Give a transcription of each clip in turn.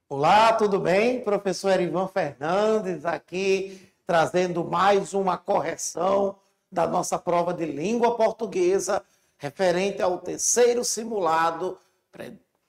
Olá, tudo bem? Professor Erivan Fernandes aqui, trazendo mais uma correção da nossa prova de língua portuguesa, referente ao terceiro simulado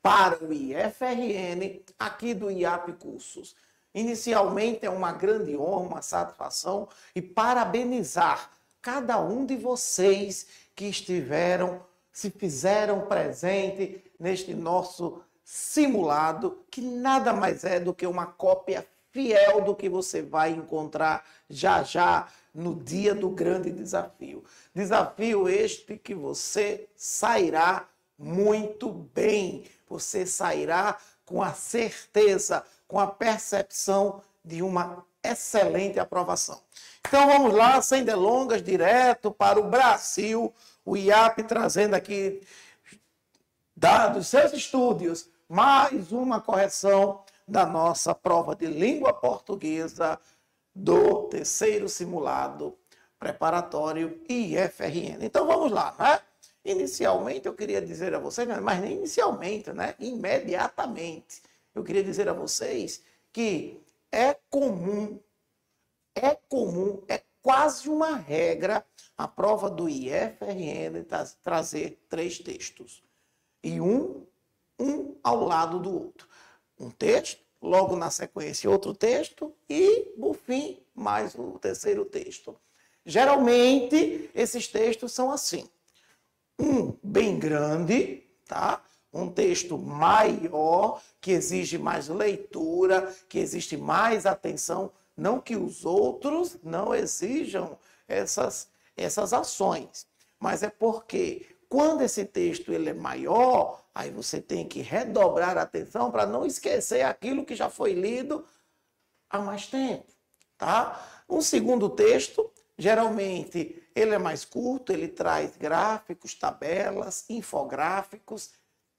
para o IFRN, aqui do IAP Cursos. Inicialmente é uma grande honra, uma satisfação e parabenizar cada um de vocês que se fizeram presente neste nosso simulado, que nada mais é do que uma cópia fiel do que você vai encontrar já já no dia do grande desafio. Desafio este que você sairá muito bem, você sairá com a certeza, com a percepção de uma excelente aprovação. Então vamos lá, sem delongas, direto para o Brasil, o IAP trazendo aqui, dados seus estúdios, mais uma correção da nossa prova de língua portuguesa do terceiro simulado preparatório IFRN. Então vamos lá, né? Inicialmente eu queria dizer a vocês, mas nem inicialmente, né? Imediatamente, eu queria dizer a vocês que é comum, é quase uma regra a prova do IFRN trazer 3 textos. E um ao lado do outro. Um texto, logo na sequência outro texto e, por fim, mais o terceiro texto. Geralmente, esses textos são assim. Um bem grande, tá? Um texto maior, que exige mais leitura, que exige mais atenção. Não que os outros não exijam essas ações, mas é porque quando esse texto ele é maior, aí você tem que redobrar a atenção para não esquecer aquilo que já foi lido há mais tempo, tá? Um segundo texto, geralmente, ele é mais curto, ele traz gráficos, tabelas, infográficos,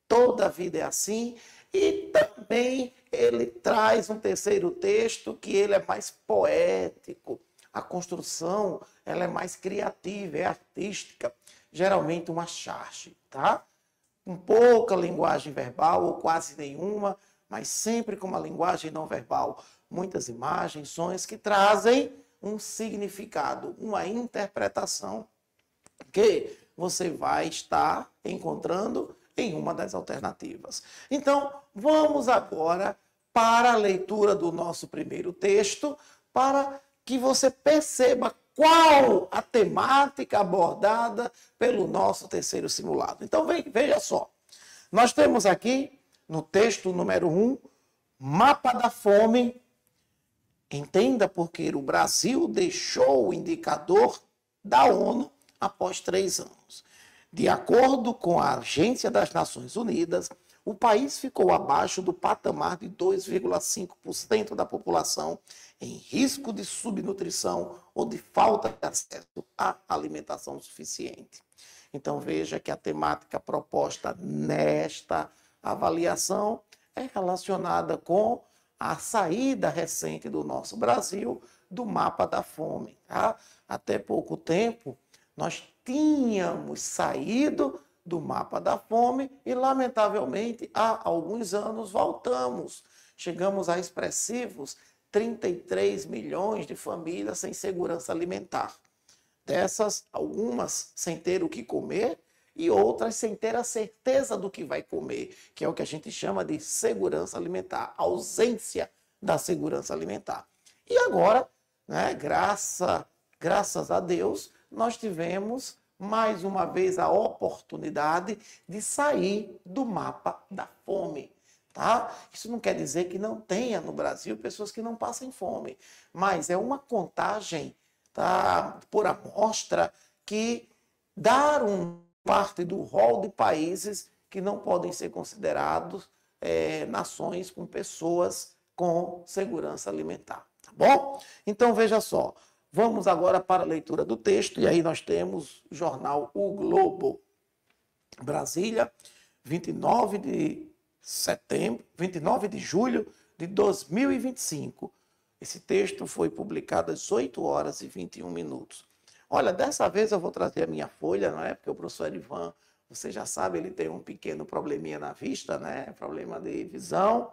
toda a vida é assim, e também ele traz um terceiro texto que ele é mais poético, a construção ela é mais criativa, é artística, geralmente uma charge, tá? Com pouca linguagem verbal ou quase nenhuma, mas sempre com uma linguagem não verbal. Muitas imagens, sons que trazem um significado, uma interpretação que você vai estar encontrando em uma das alternativas. Então, vamos agora para a leitura do nosso primeiro texto, para que você perceba qual a temática abordada pelo nosso terceiro simulado. Então, veja só. Nós temos aqui, no texto número 1, mapa da fome. Entenda porque o Brasil deixou o indicador da ONU após 3 anos. De acordo com a Agência das Nações Unidas, o país ficou abaixo do patamar de 2,5% da população em risco de subnutrição ou de falta de acesso à alimentação suficiente. Então veja que a temática proposta nesta avaliação é relacionada com a saída recente do nosso Brasil do mapa da fome. Tá? Até pouco tempo, nós tínhamos saído do mapa da fome e, lamentavelmente, há alguns anos voltamos. Chegamos a expressivos 33 milhões de famílias sem segurança alimentar. Dessas, algumas sem ter o que comer e outras sem ter a certeza do que vai comer, que é o que a gente chama de segurança alimentar, ausência da segurança alimentar. E agora, né, graças a Deus, nós tivemos mais uma vez a oportunidade de sair do mapa da fome. Tá? Isso não quer dizer que não tenha no Brasil pessoas que não passem fome, mas é uma contagem, tá, por amostra que dá parte do rol de países que não podem ser considerados nações com pessoas com segurança alimentar. Tá bom? Então veja só, vamos agora para a leitura do texto, e aí nós temos o jornal O Globo. Brasília, 29 de julho de 2025. Esse texto foi publicado às 8 horas e 21 minutos. Olha, dessa vez eu vou trazer a minha folha, não é? Porque o professor Erivan, você já sabe, ele tem um pequeno probleminha na vista, né? Problema de visão.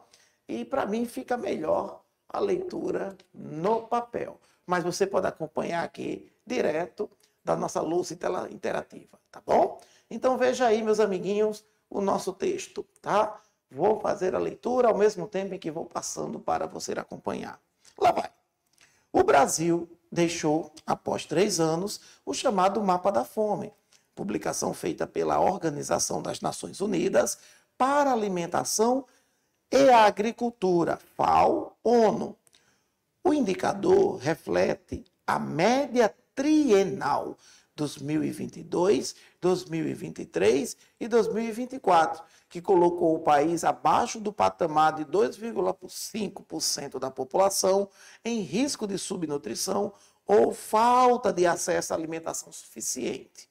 e para mim fica melhor a leitura no papel. Mas você pode acompanhar aqui direto da nossa lousa interativa, tá bom? Então veja aí, meus amiguinhos, o nosso texto, tá? Vou fazer a leitura ao mesmo tempo em que vou passando para você acompanhar. Lá vai. O Brasil deixou, após 3 anos, o chamado Mapa da Fome, publicação feita pela Organização das Nações Unidas para a Alimentação e a Agricultura, FAO-ONU. O indicador reflete a média trienal 2022, 2023 e 2024, que colocou o país abaixo do patamar de 2,5% da população em risco de subnutrição ou falta de acesso à alimentação suficiente.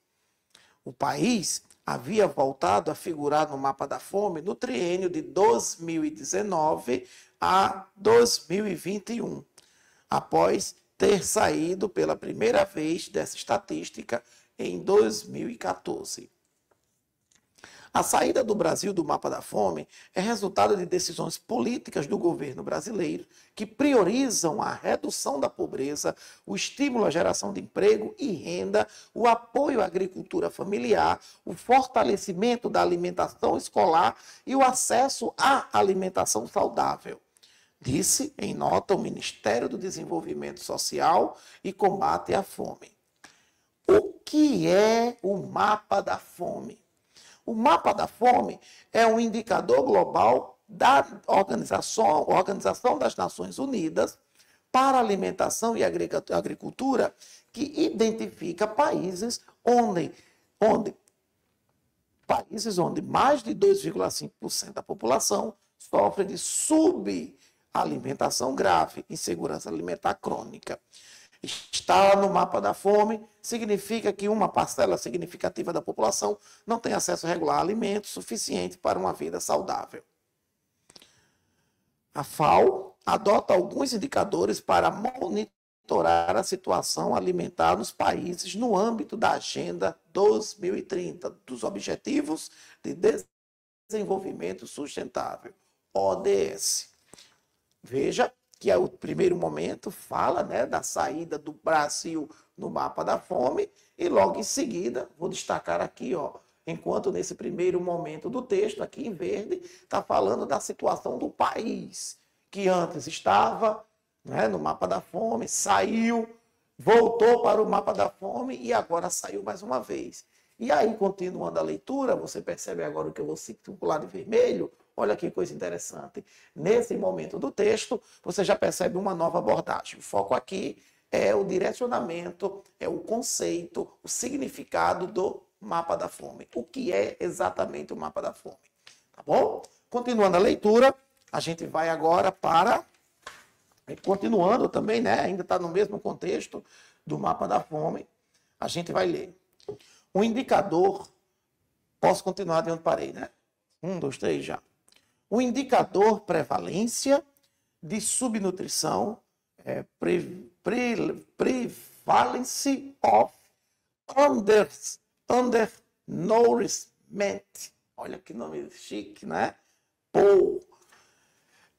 O país havia voltado a figurar no mapa da fome no triênio de 2019 a 2021, após ter saído pela primeira vez dessa estatística em 2014. A saída do Brasil do mapa da fome é resultado de decisões políticas do governo brasileiro que priorizam a redução da pobreza, o estímulo à geração de emprego e renda, o apoio à agricultura familiar, o fortalecimento da alimentação escolar e o acesso à alimentação saudável, disse em nota o Ministério do Desenvolvimento Social e Combate à Fome. O que é o mapa da fome? O mapa da fome é um indicador global da Organização das Nações Unidas para a Alimentação e Agricultura, que identifica países onde mais de 2,5% da população sofre de subalimentação grave, insegurança alimentar crônica. Estar no mapa da fome significa que uma parcela significativa da população não tem acesso regular a alimentos suficientes para uma vida saudável. A FAO adota alguns indicadores para monitorar a situação alimentar nos países no âmbito da Agenda 2030, dos Objetivos de Desenvolvimento Sustentável, ODS. Veja que é o primeiro momento, fala, né, da saída do Brasil no mapa da fome, e logo em seguida, vou destacar aqui, ó, enquanto nesse primeiro momento do texto, aqui em verde, está falando da situação do país, que antes estava, né, no mapa da fome, saiu, voltou para o mapa da fome e agora saiu mais uma vez. E aí, continuando a leitura, você percebe agora o que eu vou circular de vermelho. Olha que coisa interessante. Nesse momento do texto, você já percebe uma nova abordagem. O foco aqui é o direcionamento, é o conceito, o significado do mapa da fome. O que é exatamente o mapa da fome? Tá bom? Continuando a leitura, a gente vai agora para... Continuando também, né? Ainda está no mesmo contexto do mapa da fome. A gente vai ler. O indicador... Posso continuar de onde parei, né? 1, 2, 3, já. O indicador prevalência de subnutrição, prevalence of undernourishment, olha que nome chique, né? POU,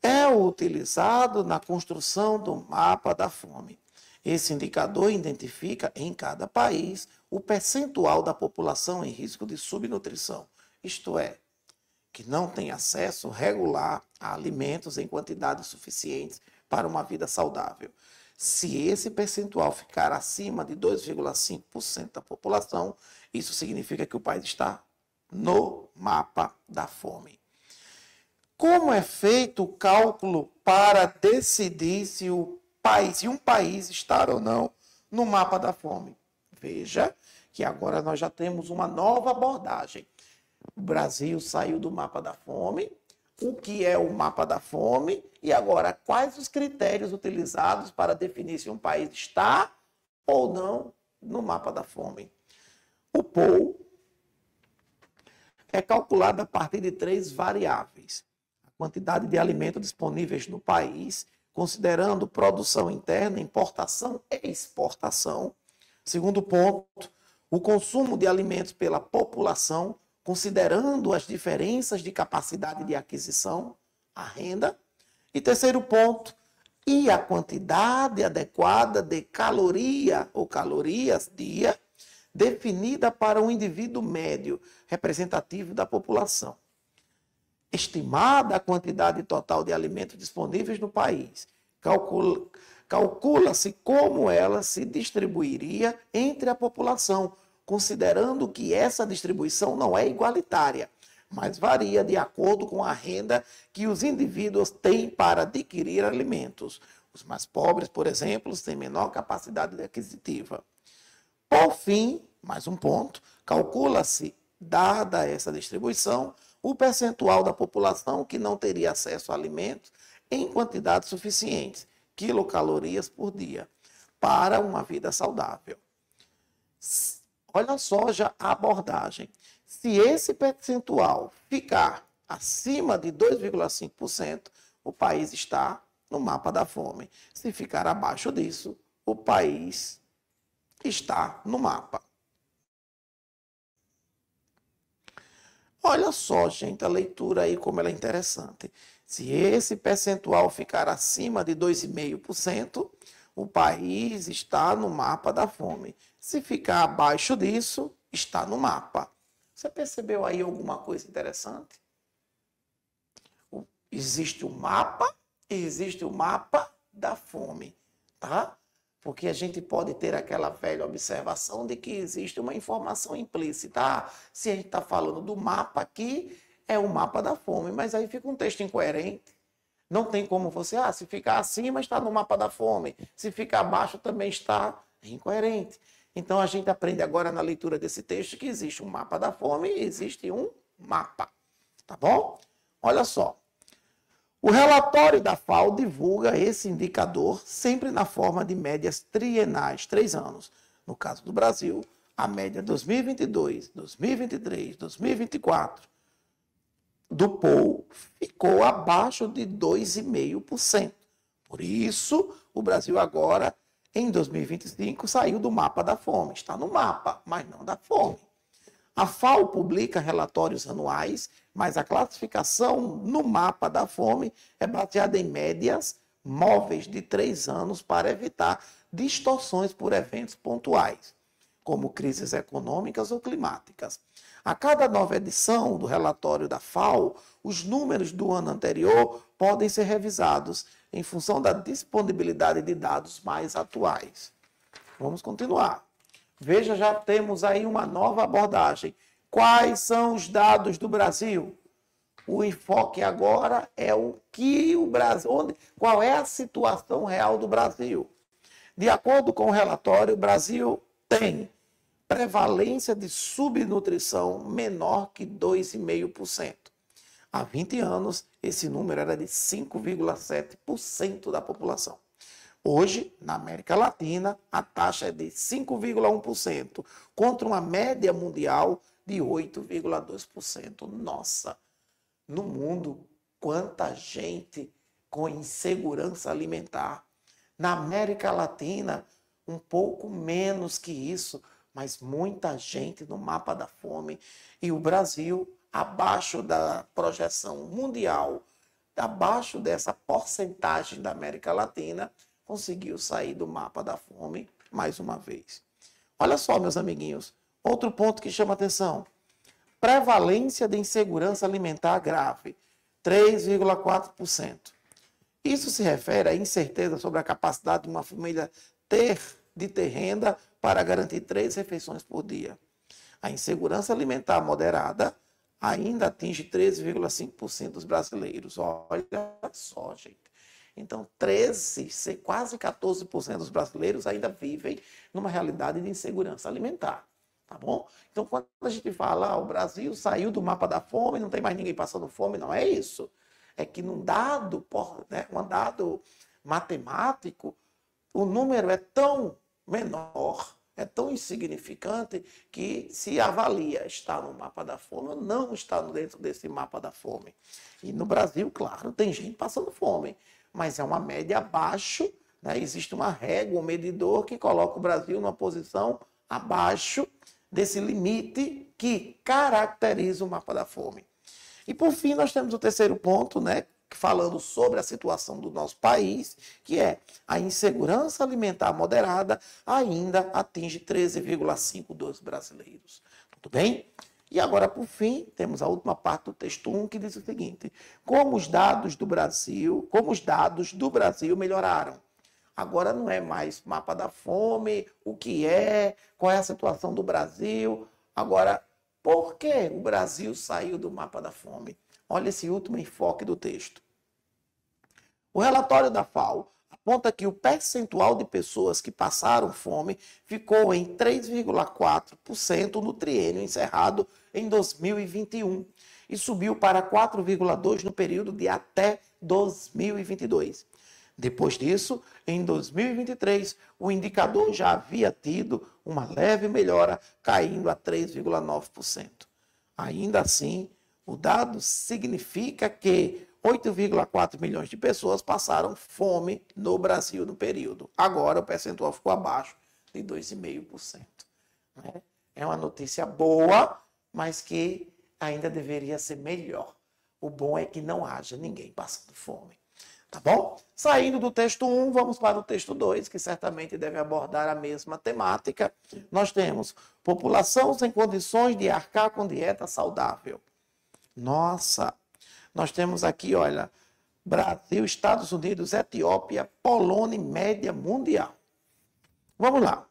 é utilizado na construção do mapa da fome. Esse indicador identifica em cada país o percentual da população em risco de subnutrição, isto é, que não tem acesso regular a alimentos em quantidades suficientes para uma vida saudável. Se esse percentual ficar acima de 2,5% da população, isso significa que o país está no mapa da fome. Como é feito o cálculo para decidir se um país está ou não no mapa da fome? Veja que agora nós já temos uma nova abordagem. O Brasil saiu do mapa da fome. O que é o mapa da fome? E agora, quais os critérios utilizados para definir se um país está ou não no mapa da fome? O POU é calculado a partir de 3 variáveis. A quantidade de alimentos disponíveis no país, considerando produção interna, importação e exportação. Segundo ponto, o consumo de alimentos pela população, considerando as diferenças de capacidade de aquisição, a renda. E terceiro ponto, e a quantidade adequada de caloria ou calorias dia definida para um indivíduo médio representativo da população. Estimada a quantidade total de alimentos disponíveis no país, calcula-se como ela se distribuiria entre a população, considerando que essa distribuição não é igualitária, mas varia de acordo com a renda que os indivíduos têm para adquirir alimentos. Os mais pobres, por exemplo, têm menor capacidade aquisitiva. Por fim, mais um ponto, calcula-se, dada essa distribuição, o percentual da população que não teria acesso a alimentos em quantidades suficientes, quilocalorias por dia, para uma vida saudável. Olha só já a abordagem. Se esse percentual ficar acima de 2,5%, o país está no mapa da fome. Se ficar abaixo disso, o país está no mapa. Olha só, gente, a leitura aí como ela é interessante. Se esse percentual ficar acima de 2,5%, o país está no mapa da fome. Se ficar abaixo disso, está no mapa. Você percebeu aí alguma coisa interessante? Existe o mapa e existe o mapa da fome, tá? Porque a gente pode ter aquela velha observação de que existe uma informação implícita. Ah, se a gente está falando do mapa aqui, é o mapa da fome, mas aí fica um texto incoerente. Não tem como você, se ficar acima está no mapa da fome, se ficar abaixo também está incoerente. Então a gente aprende agora na leitura desse texto que existe um mapa da fome e existe um mapa, tá bom? Olha só. O relatório da FAO divulga esse indicador sempre na forma de médias trienais, 3 anos. No caso do Brasil, a média 2022, 2023, 2024 do POU ficou abaixo de 2,5%. Por isso, o Brasil agora, em 2025, saiu do mapa da fome. Está no mapa, mas não da fome. A FAO publica relatórios anuais, mas a classificação no mapa da fome é baseada em médias móveis de 3 anos para evitar distorções por eventos pontuais, como crises econômicas ou climáticas. A cada nova edição do relatório da FAO, os números do ano anterior podem ser revisados em função da disponibilidade de dados mais atuais. Vamos continuar. Veja, já temos aí uma nova abordagem. Quais são os dados do Brasil? O enfoque agora é o que o Brasil, qual é a situação real do Brasil. De acordo com o relatório, o Brasil tem prevalência de subnutrição menor que 2,5%. Há 20 anos, esse número era de 5,7% da população. Hoje, na América Latina, a taxa é de 5,1%, contra uma média mundial de 8,2%. Nossa, no mundo, quanta gente com insegurança alimentar. Na América Latina, um pouco menos que isso, mas muita gente no mapa da fome. E o Brasil, abaixo da projeção mundial, abaixo dessa porcentagem da América Latina, conseguiu sair do mapa da fome mais uma vez. Olha só, meus amiguinhos, outro ponto que chama atenção. Prevalência de insegurança alimentar grave, 3,4%. Isso se refere à incerteza sobre a capacidade de uma família ter renda para garantir 3 refeições por dia. A insegurança alimentar moderada ainda atinge 13,5% dos brasileiros. Olha só, gente. Então, quase 14% dos brasileiros ainda vivem numa realidade de insegurança alimentar, tá bom? Então, quando a gente fala, o Brasil saiu do mapa da fome, não tem mais ninguém passando fome, não é isso. É que num dado, um dado matemático, o número é tão menor, é tão insignificante que se avalia está no mapa da fome ou não está dentro desse mapa da fome. E no Brasil, claro, tem gente passando fome, mas é uma média abaixo, né? Existe uma régua, um medidor que coloca o Brasil numa posição abaixo desse limite que caracteriza o mapa da fome. E por fim, nós temos o terceiro ponto, né? falando sobre a situação do nosso país, que é a insegurança alimentar moderada ainda atinge 13,5% dos brasileiros. Tudo bem? E agora, por fim, temos a última parte do texto 1 que diz o seguinte: como os dados do Brasil melhoraram. Agora não é mais mapa da fome, o que é, qual é a situação do Brasil. Agora, por que o Brasil saiu do mapa da fome? Olha esse último enfoque do texto. O relatório da FAO aponta que o percentual de pessoas que passaram fome ficou em 3,4% no triênio encerrado em 2021 e subiu para 4,2% no período de até 2022. Depois disso, em 2023, o indicador já havia tido uma leve melhora, caindo a 3,9%. Ainda assim, o dado significa que 8,4 milhões de pessoas passaram fome no Brasil no período. Agora o percentual ficou abaixo de 2,5%. É uma notícia boa, mas que ainda deveria ser melhor. O bom é que não haja ninguém passando fome. Tá bom? Saindo do texto 1, vamos para o texto 2, que certamente deve abordar a mesma temática. Nós temos população sem condições de arcar com dieta saudável. Nossa, nós temos aqui, olha, Brasil, Estados Unidos, Etiópia, Polônia e média mundial. Vamos lá.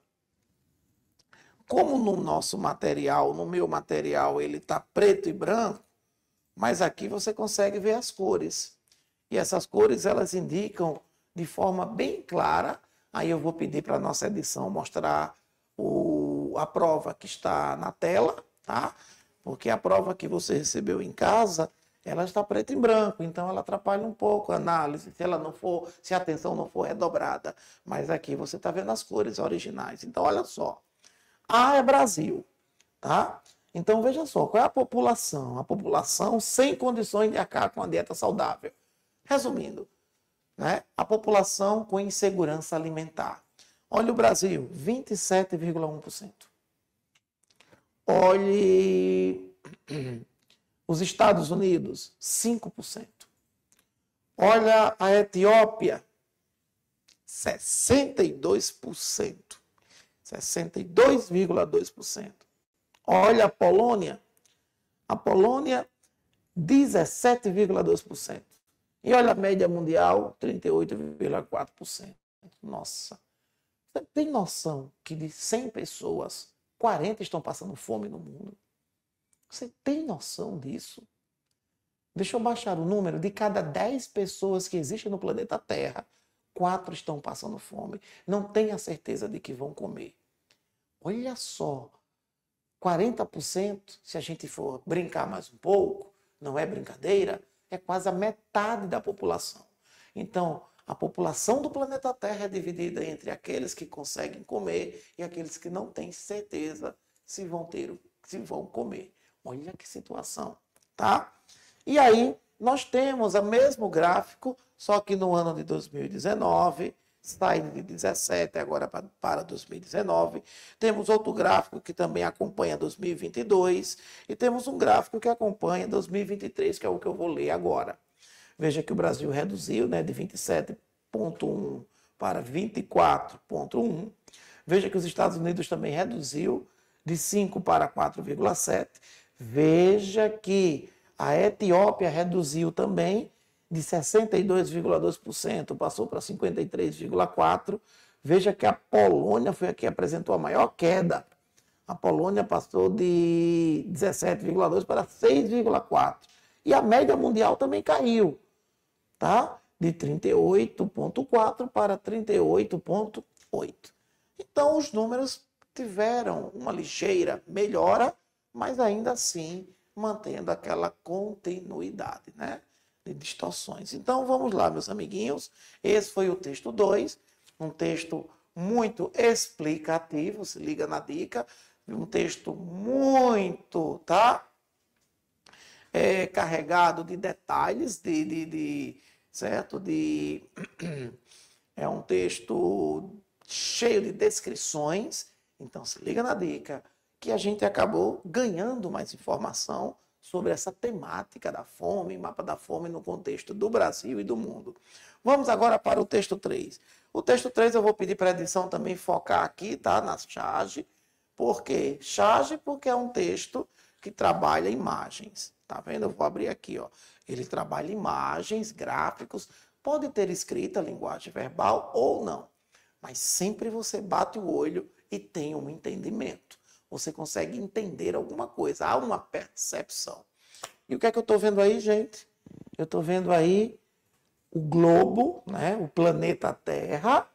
Como no nosso material, no meu material, ele está preto e branco, mas aqui você consegue ver as cores. E essas cores, elas indicam de forma bem clara. Aí eu vou pedir para a nossa edição mostrar a prova que está na tela, tá? Porque a prova que você recebeu em casa, ela está preta e branco, então ela atrapalha um pouco a análise, se a atenção não for redobrada. Mas aqui você está vendo as cores originais. Então, olha só. A é Brasil, tá? Então, veja só, qual é a população? A população sem condições de arcar com a dieta saudável. Resumindo, né? A população com insegurança alimentar. Olha o Brasil, 27,1%. Olhe os Estados Unidos, 5%. Olha a Etiópia, 62%. 62,2%. Olha a Polônia, 17,2%. E olha a média mundial, 38,4%. Nossa, você tem noção que de 100 pessoas, 40 estão passando fome no mundo? Você tem noção disso? Deixa eu baixar o número. De cada 10 pessoas que existem no planeta Terra, 4 estão passando fome. Não tem a certeza de que vão comer. Olha só, 40%, se a gente for brincar mais um pouco, não é brincadeira, é quase a metade da população. Então, a população do planeta Terra é dividida entre aqueles que conseguem comer e aqueles que não têm certeza se vão comer. Olha que situação, tá? E aí, nós temos o mesmo gráfico, só que no ano de 2019, saindo de 2017 agora para 2019. Temos outro gráfico que também acompanha 2022 e temos um gráfico que acompanha 2023, que é o que eu vou ler agora. Veja que o Brasil reduziu, né, de 27,1 para 24,1. Veja que os Estados Unidos também reduziu de 5 para 4,7. Veja que a Etiópia reduziu também de 62,2%, passou para 53,4%. Veja que a Polônia foi a que apresentou a maior queda. A Polônia passou de 17,2% para 6,4%. E a média mundial também caiu, tá? De 38,4% para 38,8%. Então, os números tiveram uma ligeira melhora, mas ainda assim mantendo aquela continuidade, né, de distorções. Então, vamos lá, meus amiguinhos. Esse foi o texto 2, um texto muito explicativo, se liga na dica, um texto muito, tá? Carregado de detalhes, certo? É um texto cheio de descrições. Então, se liga na dica, que a gente acabou ganhando mais informação sobre essa temática da fome, mapa da fome no contexto do Brasil e do mundo. Vamos agora para o texto 3. O texto 3 eu vou pedir para a edição também focar aqui, tá? Na charge. Por quê? Charge porque é um texto que trabalha imagens. Tá vendo? Eu vou abrir aqui, ó. Ele trabalha imagens, gráficos, pode ter escrita, linguagem verbal ou não. Mas sempre você bate o olho e tem um entendimento. Você consegue entender alguma coisa, há uma percepção. E o que é que eu estou vendo aí, gente? Eu estou vendo aí o globo, né? O planeta Terra.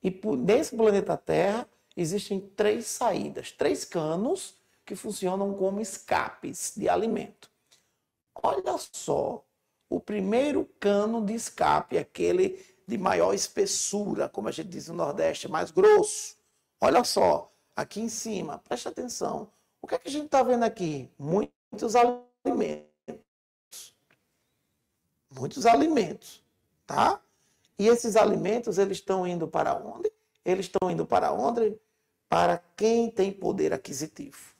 E nesse planeta Terra existem 3 saídas, 3 canos que funcionam como escapes de alimento. Olha só, o primeiro cano de escape, aquele de maior espessura, como a gente diz no Nordeste, mais grosso. Olha só, aqui em cima, preste atenção. O que é que a gente está vendo aqui? Muitos alimentos. Muitos alimentos, tá? E esses alimentos, eles estão indo para onde? Eles estão indo para onde? Para quem tem poder aquisitivo.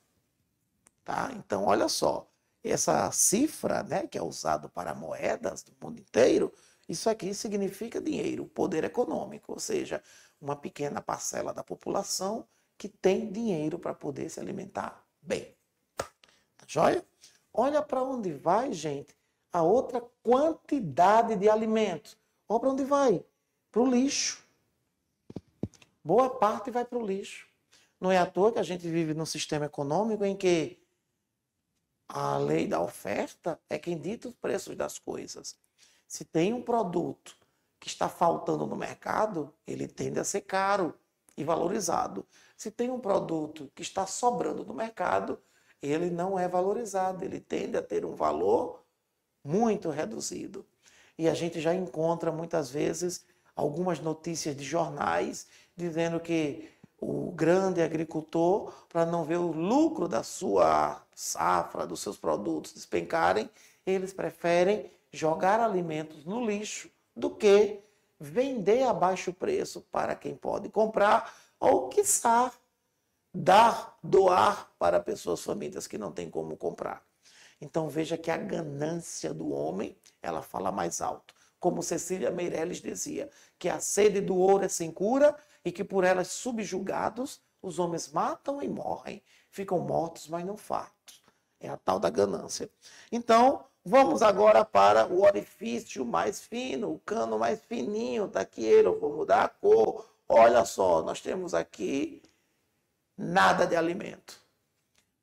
Tá? Então, olha só, essa cifra, né, que é usada para moedas do mundo inteiro, isso aqui significa dinheiro, poder econômico, ou seja, uma pequena parcela da população que tem dinheiro para poder se alimentar bem. Tá joia? Olha para onde vai, gente, a outra quantidade de alimentos. Olha para onde vai? Para o lixo. Boa parte vai para o lixo. Não é à toa que a gente vive num sistema econômico em que a lei da oferta é quem dita os preços das coisas. Se tem um produto que está faltando no mercado, ele tende a ser caro e valorizado. Se tem um produto que está sobrando no mercado, ele não é valorizado, ele tende a ter um valor muito reduzido. E a gente já encontra muitas vezes algumas notícias de jornais dizendo que o grande agricultor, para não ver o lucro da sua safra, dos seus produtos despencarem, eles preferem jogar alimentos no lixo do que vender a baixo preço para quem pode comprar ou, quiçá, doar para pessoas famintas que não têm como comprar. Então veja que a ganância do homem, ela fala mais alto. Como Cecília Meirelles dizia, que a sede do ouro é sem cura e que por elas subjugados, os homens matam e morrem. Ficam mortos, mas não fartos. É a tal da ganância. Então, vamos agora para o orifício mais fino, o cano mais fininho. Está aqui ele, eu vou mudar a cor. Olha só, nós temos aqui nada de alimento.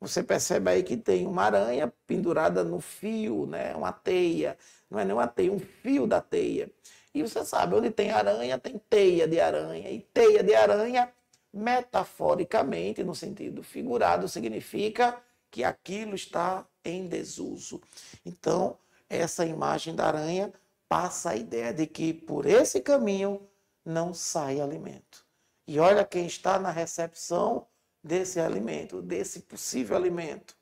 Você percebe aí que tem uma aranha pendurada no fio, né? Uma teia. Não é nem uma teia, um fio da teia. E você sabe, onde tem aranha, tem teia de aranha. E teia de aranha, metaforicamente, no sentido figurado, significa que aquilo está em desuso. Então, essa imagem da aranha passa a ideia de que por esse caminho não sai alimento. E olha quem está na recepção desse alimento, desse possível alimento.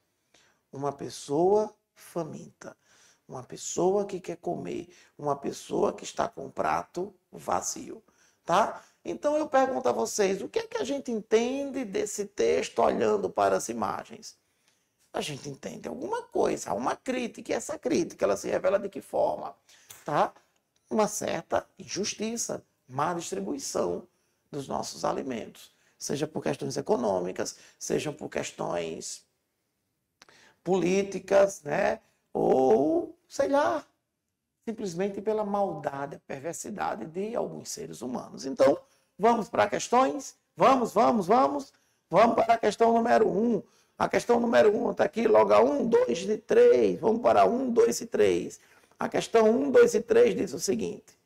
Uma pessoa faminta, uma pessoa que quer comer, uma pessoa que está com o prato vazio, tá? Então eu pergunto a vocês, o que é que a gente entende desse texto olhando para as imagens? A gente entende alguma coisa, há uma crítica, e essa crítica ela se revela de que forma? Tá? Uma certa injustiça, má distribuição dos nossos alimentos, seja por questões econômicas, seja por questões políticas, né? Ou, sei lá, simplesmente pela maldade, a perversidade de alguns seres humanos. Então, vamos para questões? Vamos para a questão número 1. A questão número 1 está aqui, logo a 1, 2 e 3. Vamos para 1, 2 e 3. A questão 1, 2 e 3 diz o seguinte.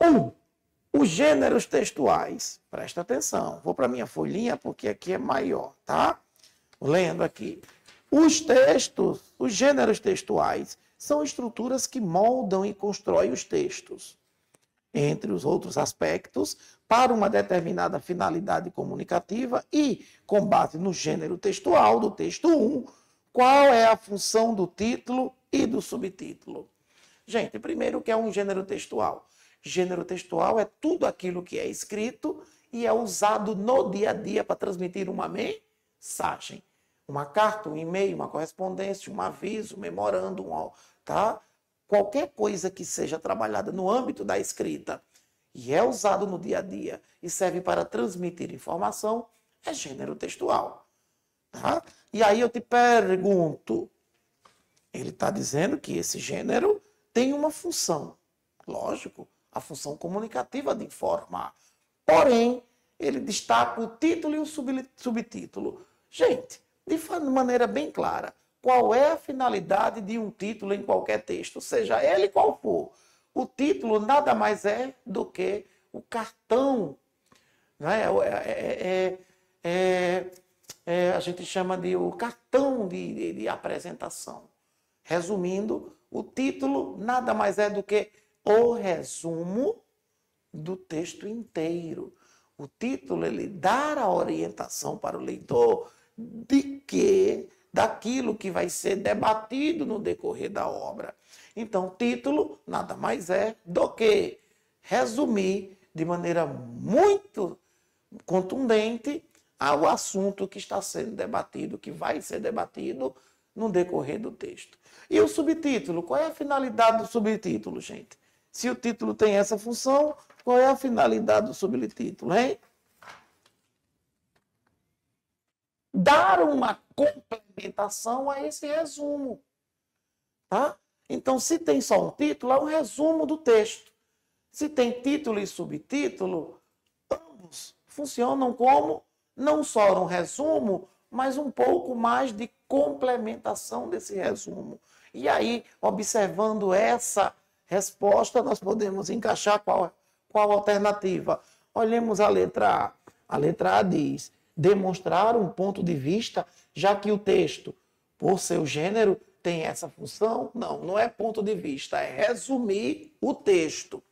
1. Os gêneros textuais. Presta atenção. Vou para a minha folhinha porque aqui é maior, tá? Lendo aqui. Os textos, os gêneros textuais, são estruturas que moldam e constroem os textos. Entre os outros aspectos, para uma determinada finalidade comunicativa e, com base no gênero textual do texto 1, qual é a função do título e do subtítulo? Gente, primeiro, o que é um gênero textual? Gênero textual é tudo aquilo que é escrito e é usado no dia a dia para transmitir uma mensagem. uma carta, um e-mail, uma correspondência, um aviso, um memorando, tá? Qualquer coisa que seja trabalhada no âmbito da escrita e é usado no dia a dia e serve para transmitir informação, é gênero textual. Tá? E aí eu te pergunto, ele está dizendo que esse gênero tem uma função, lógico, a função comunicativa de informar. Porém, ele destaca o título e o subtítulo. Gente, de maneira bem clara, qual é a finalidade de um título em qualquer texto, seja ele qual for? O título nada mais é do que o cartão, né? A gente chama de o cartão de apresentação. Resumindo, o título nada mais é do que o resumo do texto inteiro. O título, ele dá a orientação para o leitor daquilo que vai ser debatido no decorrer da obra. Então, título nada mais é do que resumir de maneira muito contundente ao assunto que está sendo debatido, que vai ser debatido no decorrer do texto. E o subtítulo? Qual é a finalidade do subtítulo, gente? Se o título tem essa função, qual é a finalidade do subtítulo, hein? Dar uma complementação a esse resumo. Tá? Então, se tem só um título, é um resumo do texto. Se tem título e subtítulo, ambos funcionam como não só um resumo, mas um pouco mais de complementação desse resumo. E aí, observando essa resposta, nós podemos encaixar qual alternativa. Olhemos a letra A. A letra A diz: demonstrar um ponto de vista, já que o texto, por seu gênero, tem essa função? Não, não é ponto de vista, é resumir o texto.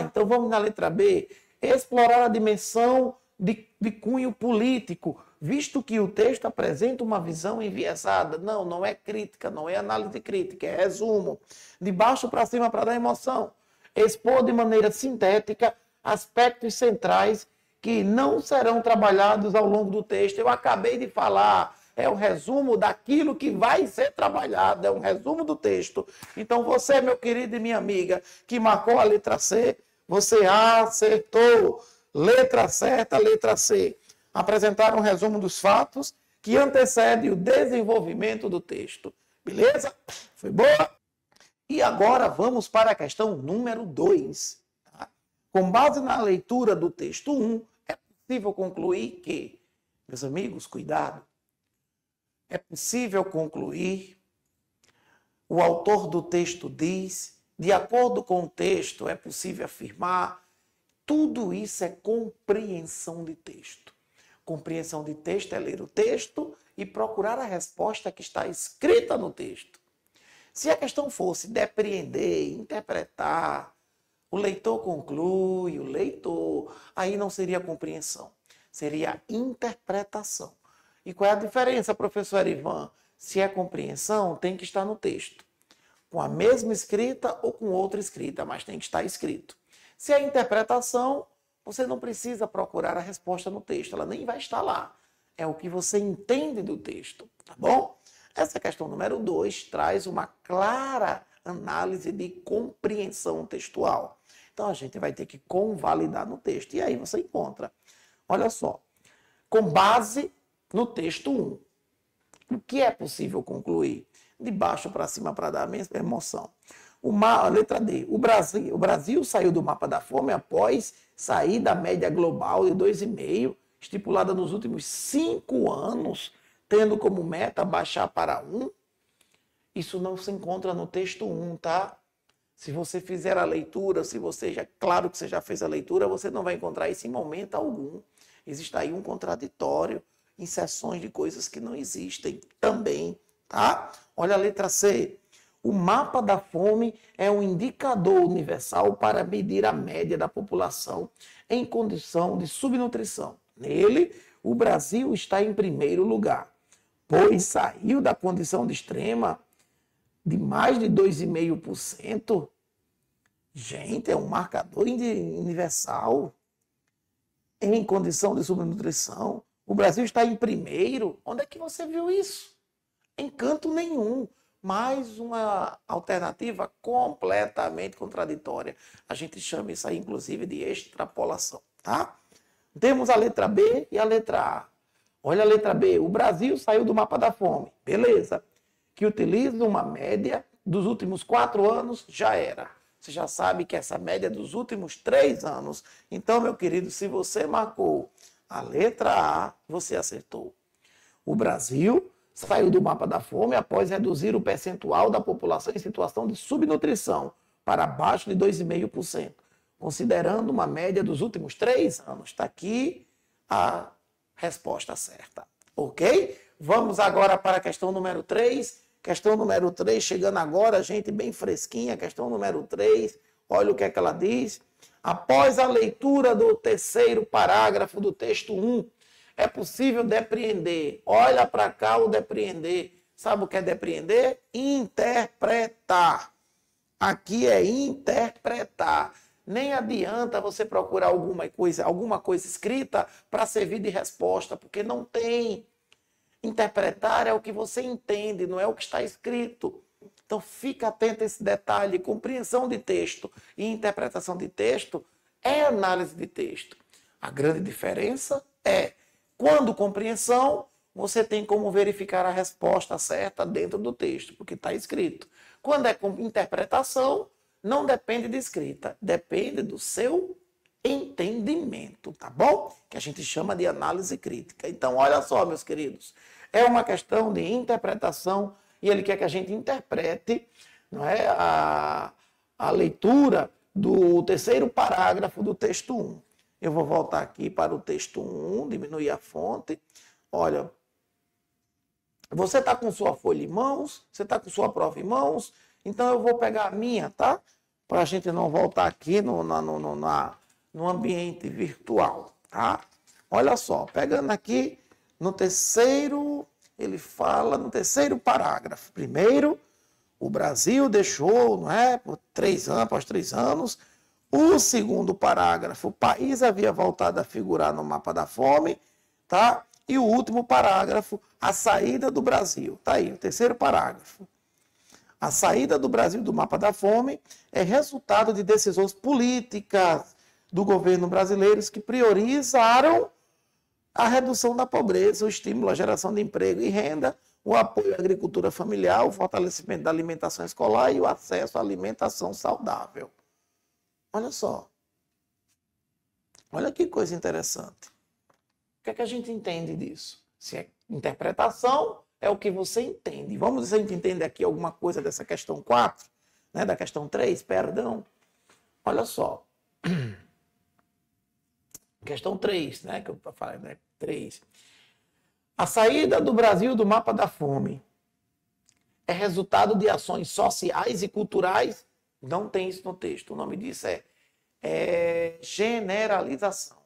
Então vamos na letra B. Explorar a dimensão de cunho político, visto que o texto apresenta uma visão enviesada. Não, não é crítica, não é análise crítica, é resumo. De baixo para cima para dar emoção. Expor de maneira sintética aspectos centrais que não serão trabalhados ao longo do texto. Eu acabei de falar, é um resumo daquilo que vai ser trabalhado, é um resumo do texto. Então você, meu querido e minha amiga, que marcou a letra C, você acertou. Letra certa, letra C. Apresentar um resumo dos fatos que antecede o desenvolvimento do texto. Beleza? Foi boa? E agora vamos para a questão número 2. Tá? Com base na leitura do texto 1, é possível concluir que, meus amigos, cuidado, é possível concluir, o autor do texto diz, de acordo com o texto, é possível afirmar. Tudo isso é compreensão de texto. Compreensão de texto é ler o texto e procurar a resposta que está escrita no texto. Se a questão fosse depreender, interpretar, o leitor conclui, o leitor, aí não seria compreensão, seria interpretação. E qual é a diferença, professor Ivan? Se é compreensão, tem que estar no texto. Com a mesma escrita ou com outra escrita, mas tem que estar escrito. Se é interpretação, você não precisa procurar a resposta no texto, ela nem vai estar lá. É o que você entende do texto, tá bom? Essa questão número 2 traz uma clara análise de compreensão textual. Então, a gente vai ter que convalidar no texto. E aí você encontra, olha só, com base no texto 1, o que é possível concluir? De baixo para cima para dar a mesma emoção. A letra D. O Brasil saiu do mapa da fome após sair da média global de 2,5, estipulada nos últimos 5 anos, tendo como meta baixar para 1. Isso não se encontra no texto 1, tá? Se você fizer a leitura, claro que você já fez a leitura, você não vai encontrar isso em momento algum. Existe aí um contraditório, inserções de coisas que não existem também, tá? Olha a letra C. O mapa da fome é um indicador universal para medir a média da população em condição de subnutrição. Nele, o Brasil está em primeiro lugar, pois saiu da condição de extrema de mais de 2,5%. Gente, é um marcador universal em condição de subnutrição. O Brasil está em primeiro. Onde é que você viu isso? Em canto nenhum. Mais uma alternativa completamente contraditória. A gente chama isso aí, inclusive, de extrapolação, tá? Temos a letra B e a letra A. Olha a letra B. O Brasil saiu do mapa da fome. Beleza. Que utiliza uma média dos últimos 4 anos, já era. Você já sabe que essa média é dos últimos 3 anos. Então, meu querido, se você marcou a letra A, você acertou. O Brasil saiu do mapa da fome após reduzir o percentual da população em situação de subnutrição para abaixo de 2,5%, considerando uma média dos últimos 3 anos. Está aqui a resposta certa. Ok? Vamos agora para a questão número 3. Questão número 3, chegando agora, gente, bem fresquinha. Questão número 3, olha o que é que ela diz. Após a leitura do terceiro parágrafo do texto 1, é possível depreender. Olha para cá o depreender. Sabe o que é depreender? Interpretar. Aqui é interpretar. Nem adianta você procurar alguma coisa escrita para servir de resposta, porque não tem. Interpretar é o que você entende, não é o que está escrito. Então, fica atento a esse detalhe. Compreensão de texto e interpretação de texto é análise de texto. A grande diferença é, quando compreensão, você tem como verificar a resposta certa dentro do texto, porque está escrito. Quando é com interpretação, não depende de escrita, depende do seu entendimento, tá bom? Que a gente chama de análise crítica. Então, olha só, meus queridos, é uma questão de interpretação e ele quer que a gente interprete, não é, a leitura do terceiro parágrafo do texto 1. Eu vou voltar aqui para o texto 1, diminuir a fonte. Olha, você está com sua folha em mãos, você está com sua prova em mãos, então eu vou pegar a minha, tá? Para a gente não voltar aqui no ambiente virtual, tá? Olha só, pegando aqui no terceiro, ele fala no terceiro parágrafo. Primeiro, o Brasil deixou, não é, após 3 anos. O segundo parágrafo, o país havia voltado a figurar no mapa da fome, tá? E o último parágrafo, a saída do Brasil. Tá aí, o terceiro parágrafo. A saída do Brasil do mapa da fome é resultado de decisões políticas do governo brasileiro que priorizaram a redução da pobreza, o estímulo à geração de emprego e renda, o apoio à agricultura familiar, o fortalecimento da alimentação escolar e o acesso à alimentação saudável. Olha só. Olha que coisa interessante. O que é que a gente entende disso? Se é interpretação, é o que você entende. Vamos ver se a gente entende aqui alguma coisa dessa questão 4, né, da questão 3, perdão. Olha só. Questão 3, né, que eu falei, né, 3. A saída do Brasil do mapa da fome é resultado de ações sociais e culturais. Não tem isso no texto. O nome disso é generalização.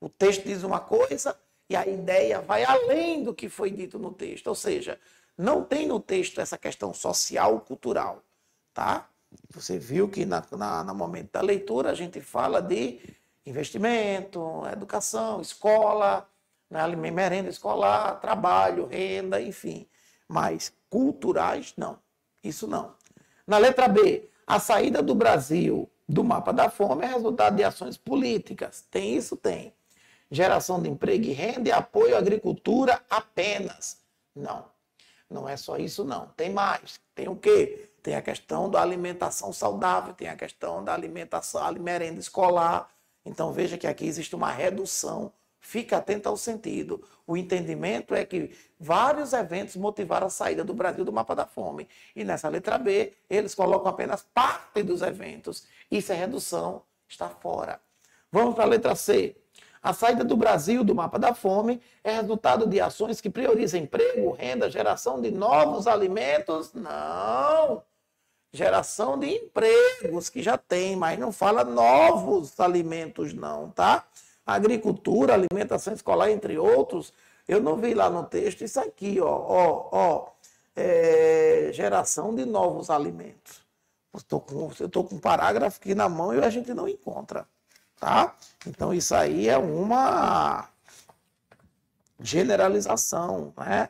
O texto diz uma coisa e a ideia vai além do que foi dito no texto. Ou seja, não tem no texto essa questão social ou cultural. Tá? Você viu que no momento da leitura a gente fala de investimento, educação, escola, merenda escolar, trabalho, renda, enfim. Mas culturais, não. Isso não. Na letra B, a saída do Brasil do mapa da fome é resultado de ações políticas. Tem isso? Tem. Geração de emprego e renda e apoio à agricultura apenas. Não. Não é só isso, não. Tem mais. Tem o quê? Tem a questão da alimentação saudável, tem a questão da alimentação, merenda escolar. Então, veja que aqui existe uma redução. Fica atento ao sentido. O entendimento é que vários eventos motivaram a saída do Brasil do mapa da fome. E nessa letra B, eles colocam apenas parte dos eventos. Isso é redução, está fora. Vamos para a letra C. A saída do Brasil do mapa da fome é resultado de ações que priorizam emprego, renda, geração de novos alimentos? Não. Geração de empregos, que já tem, mas não fala novos alimentos não, tá? Agricultura, alimentação escolar, entre outros. Eu não vi lá no texto isso aqui, geração de novos alimentos. Eu estou com um parágrafo aqui na mão e a gente não encontra, tá? Então isso aí é generalização, né?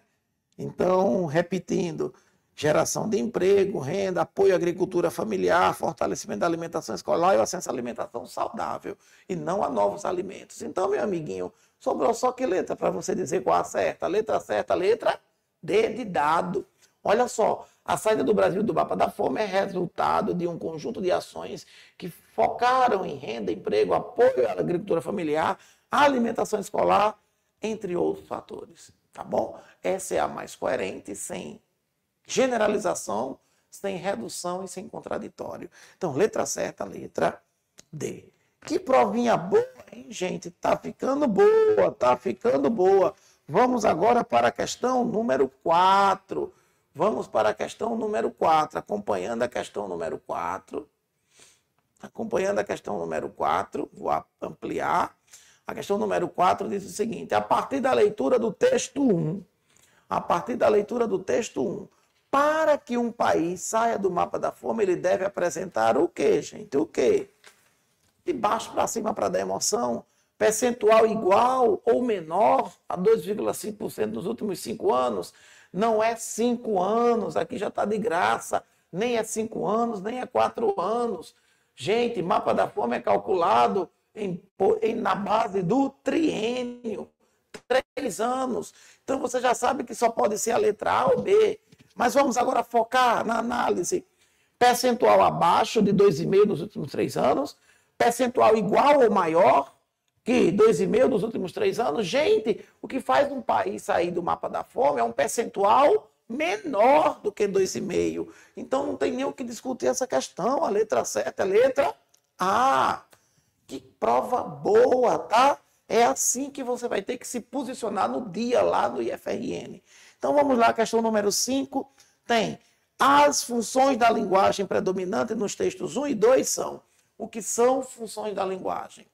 Então, repetindo, geração de emprego, renda, apoio à agricultura familiar, fortalecimento da alimentação escolar e o acesso à alimentação saudável, e não a novos alimentos. Então, meu amiguinho, sobrou só que letra para você dizer qual a certa? Letra certa, letra D de dado. Olha só, a saída do Brasil do mapa da fome é resultado de um conjunto de ações que focaram em renda, emprego, apoio à agricultura familiar, à alimentação escolar, entre outros fatores. Tá bom? Essa é a mais coerente, sem generalização, sem redução e sem contraditório. Então, letra certa, letra D. Que provinha boa, hein, gente? Tá ficando boa, tá ficando boa. Vamos agora para a questão número 4. Vamos para a questão número 4. Acompanhando a questão número 4. Acompanhando a questão número 4, vou ampliar. A questão número 4 diz o seguinte: a partir da leitura do texto 1, para que um país saia do mapa da fome, ele deve apresentar o quê, gente? O quê? De baixo para cima para dar emoção, percentual igual ou menor a 2,5% nos últimos 5 anos. Não é 5 anos, aqui já está de graça. Nem é 5 anos, nem é 4 anos. Gente, mapa da fome é calculado na base do triênio, 3 anos. Então você já sabe que só pode ser a letra A ou B. Mas vamos agora focar na análise. Percentual abaixo de 2,5 nos últimos 3 anos, percentual igual ou maior que 2,5 nos últimos 3 anos. Gente, o que faz um país sair do mapa da fome é um percentual menor do que 2,5. Então não tem nem o que discutir essa questão. A letra certa é a letra A. Que prova boa, tá? É assim que você vai ter que se posicionar no dia lá do IFRN. Então vamos lá, questão número 5. Tem as funções da linguagem predominante nos textos 1 e 2 são. O que são funções da linguagem?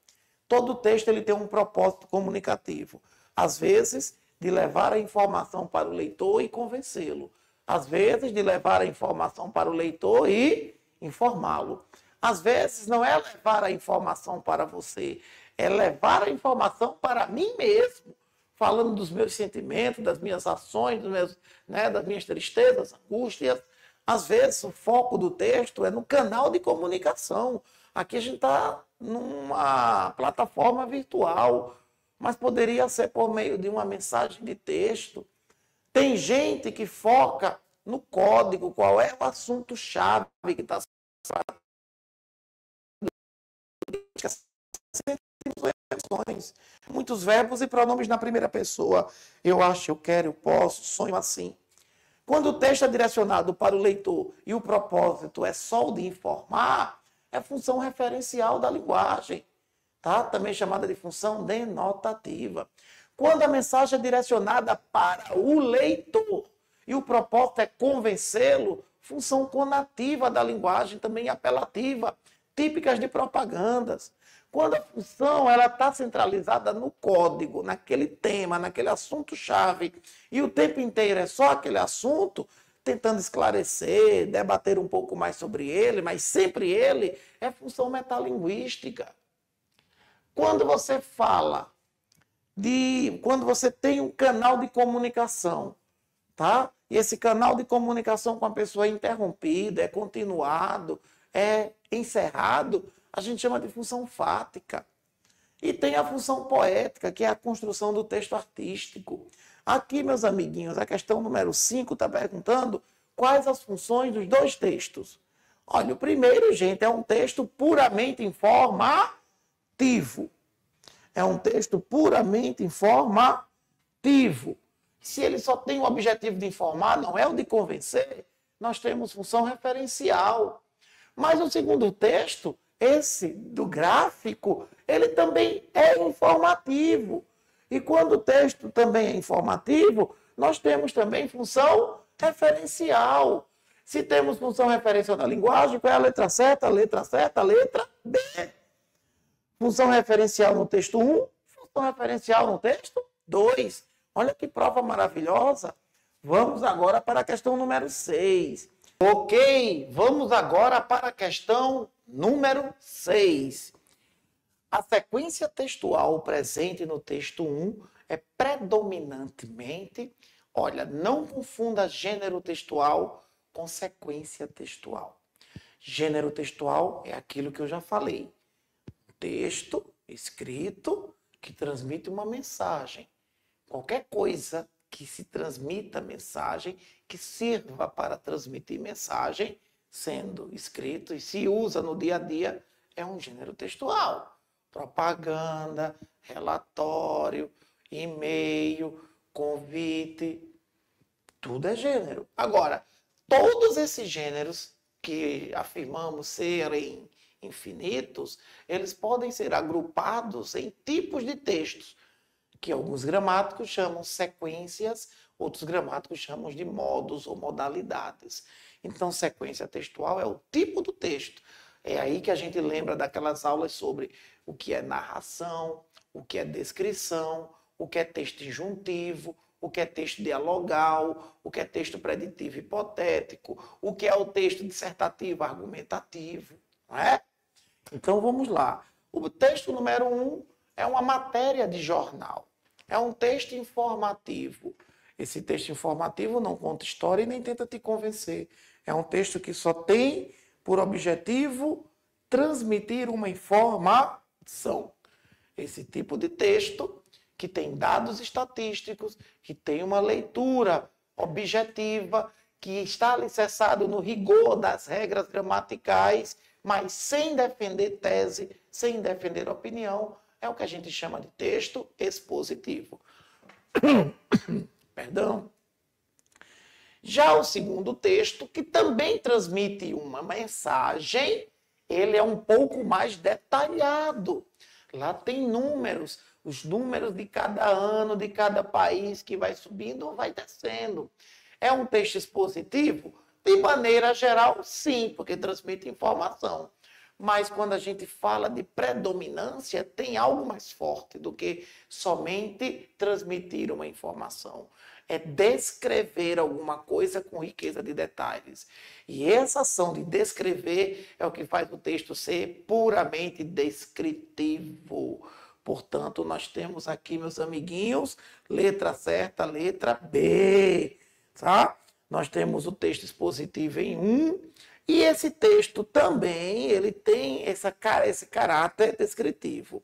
Todo texto ele tem um propósito comunicativo. Às vezes, de levar a informação para o leitor e convencê-lo. Às vezes, de levar a informação para o leitor e informá-lo. Às vezes, não é levar a informação para você, é levar a informação para mim mesmo, falando dos meus sentimentos, das minhas ações, das minhas tristezas, angústias. Às vezes, o foco do texto é no canal de comunicação. Aqui a gente está numa plataforma virtual, mas poderia ser por meio de uma mensagem de texto. Tem gente que foca no código, qual é o assunto-chave que está muitos verbos e pronomes na primeira pessoa. Eu acho, eu quero, eu posso, sonho assim. Quando o texto é direcionado para o leitor e o propósito é só o de informar, é função referencial da linguagem, tá? Também chamada de função denotativa. Quando a mensagem é direcionada para o leitor e o propósito é convencê-lo, função conativa da linguagem, também apelativa, típicas de propagandas. Quando a função está centralizada no código, naquele tema, naquele assunto-chave, e o tempo inteiro é só aquele assunto, tentando esclarecer, debater um pouco mais sobre ele, mas sempre ele, é função metalinguística. Quando você quando você tem um canal de comunicação, tá? E esse canal de comunicação com a pessoa é interrompido, é continuado, é encerrado, a gente chama de função fática. E tem a função poética, que é a construção do texto artístico. Aqui, meus amiguinhos, a questão número 5 está perguntando quais as funções dos 2 textos. Olha, o primeiro, gente, é um texto puramente informativo. É um texto puramente informativo. Se ele só tem o objetivo de informar, não é o de convencer, nós temos função referencial. Mas o segundo texto, esse do gráfico, ele também é informativo. E quando o texto também é informativo, nós temos também função referencial. Se temos função referencial na linguagem, qual é a letra certa? A letra certa, a letra B. Função referencial no texto 1, função referencial no texto 2. Olha que prova maravilhosa. Vamos agora para a questão número 6. Ok, vamos agora para a questão número 6. A sequência textual presente no texto 1 é predominantemente, olha, não confunda gênero textual com sequência textual. Gênero textual é aquilo que eu já falei. Texto escrito que transmite uma mensagem. Qualquer coisa que se transmita mensagem, que sirva para transmitir mensagem, sendo escrito e se usa no dia a dia, é um gênero textual. Propaganda, relatório, e-mail, convite, tudo é gênero. Agora, todos esses gêneros que afirmamos serem infinitos, eles podem ser agrupados em tipos de textos, que alguns gramáticos chamam sequências, outros gramáticos chamam de modos ou modalidades. Então, sequência textual é o tipo do texto. É aí que a gente lembra daquelas aulas sobre o que é narração, o que é descrição, o que é texto injuntivo, o que é texto dialogal, o que é texto preditivo hipotético, o que é o texto dissertativo argumentativo, não é? Então, vamos lá. O texto número 1 é uma matéria de jornal. É um texto informativo. Esse texto informativo não conta história e nem tenta te convencer. É um texto que só tem por objetivo transmitir uma informação. Esse tipo de texto que tem dados estatísticos, que tem uma leitura objetiva, que está alicerçado no rigor das regras gramaticais, mas sem defender tese, sem defender opinião, é o que a gente chama de texto expositivo. Perdão. Já o segundo texto, que também transmite uma mensagem, ele é um pouco mais detalhado. Lá tem números, os números de cada ano, de cada país que vai subindo ou vai descendo. É um texto expositivo? De maneira geral, sim, porque transmite informação. Mas quando a gente fala de predominância, tem algo mais forte do que somente transmitir uma informação. É descrever alguma coisa com riqueza de detalhes. E essa ação de descrever é o que faz o texto ser puramente descritivo. Portanto, nós temos aqui, meus amiguinhos, letra certa, letra B. Tá? Nós temos o texto expositivo em 1. E esse texto também, ele tem esse caráter descritivo,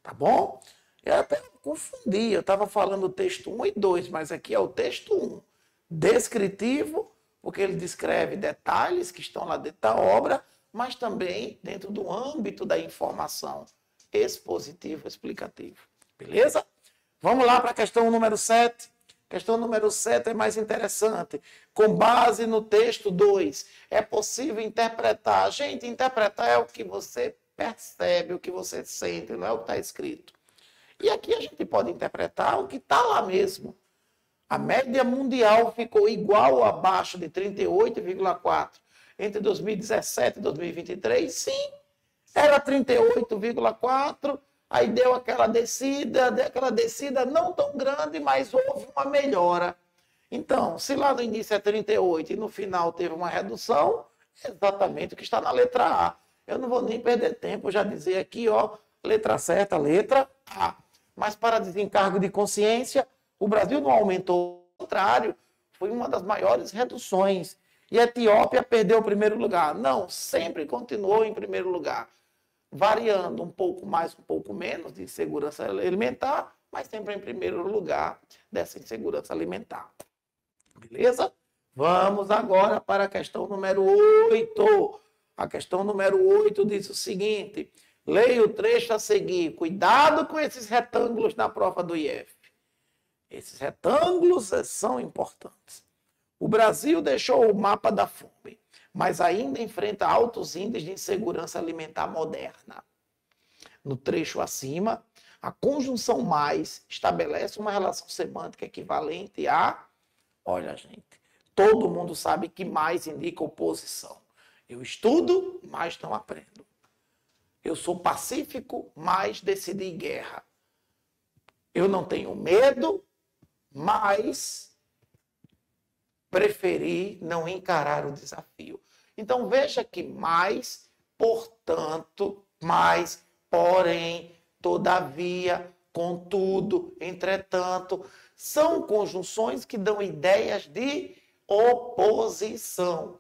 tá bom? Eu até confundi, eu estava falando o texto 1 e 2, mas aqui é o texto 1. Descritivo, porque ele descreve detalhes que estão lá dentro da obra, mas também dentro do âmbito da informação. Expositivo, explicativo. Beleza? Vamos lá para a questão número 7. Questão número 7 é mais interessante. Com base no texto 2, é possível interpretar. Gente, interpretar é o que você percebe, o que você sente, não é o que está escrito. E aqui a gente pode interpretar o que está lá mesmo. A média mundial ficou igual ou abaixo de 38,4 entre 2017 e 2023? Sim, era 38,4. Aí deu aquela descida não tão grande, mas houve uma melhora. Então, se lá no início é 38 e no final teve uma redução, é exatamente o que está na letra A. Eu não vou nem perder tempo, já dizer aqui, ó, letra certa, letra A. Mas para desencargo de consciência, o Brasil não aumentou, ao contrário, foi uma das maiores reduções. E a Etiópia perdeu o primeiro lugar. Não, sempre continuou em primeiro lugar, variando um pouco mais, um pouco menos de insegurança alimentar, mas sempre em primeiro lugar dessa insegurança alimentar. Beleza? Vamos agora para a questão número 8. A questão número 8 diz o seguinte: leia o trecho a seguir. Cuidado com esses retângulos na prova do IF. Esses retângulos são importantes. O Brasil deixou o mapa da fome, mas ainda enfrenta altos índices de insegurança alimentar moderna. No trecho acima, a conjunção mais estabelece uma relação semântica equivalente a... Olha, gente, todo mundo sabe que mais indica oposição. Eu estudo, mas não aprendo. Eu sou pacífico, mas decidi guerra. Eu não tenho medo, mas preferi não encarar o desafio. Então, veja que mais, portanto, mais, porém, todavia, contudo, entretanto, são conjunções que dão ideias de oposição,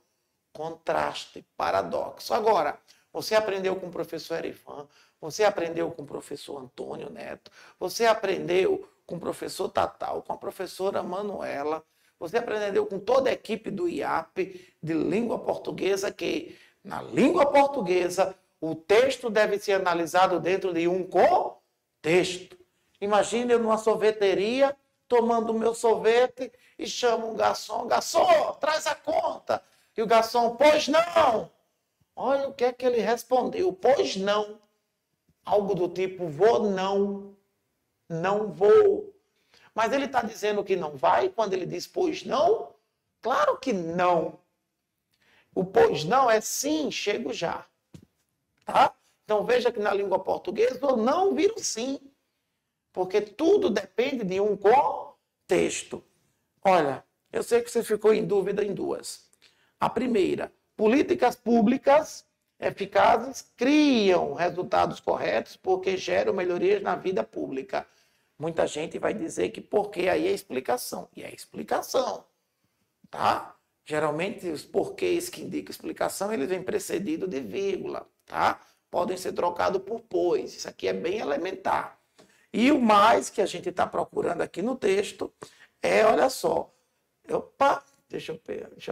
contraste, paradoxo. Agora, você aprendeu com o professor Erivan, você aprendeu com o professor Antônio Neto, você aprendeu com o professor Tatal, com a professora Manuela, você aprendeu com toda a equipe do IAP de língua portuguesa que, na língua portuguesa, o texto deve ser analisado dentro de um contexto. Imagine eu numa sorveteria, tomando o meu sorvete e chamo um garçom, garçom, traz a conta. E o garçom, pois não. Olha o que é que ele respondeu, pois não. Algo do tipo, vou não, não vou. Mas ele está dizendo que não vai quando ele diz pois não? Claro que não. O pois não é sim, chego já. Tá? Então veja que na língua portuguesa o não vira o sim. Porque tudo depende de um contexto. Olha, eu sei que você ficou em dúvida em duas. A primeira, políticas públicas eficazes criam resultados corretos porque geram melhorias na vida pública. Muita gente vai dizer que porque aí é explicação. E é explicação. Tá? Geralmente os porquês que indicam explicação, eles vêm precedidos de vírgula. Tá? Podem ser trocados por pois. Isso aqui é bem elementar. E o mais que a gente está procurando aqui no texto é, olha só, opa, deixa eu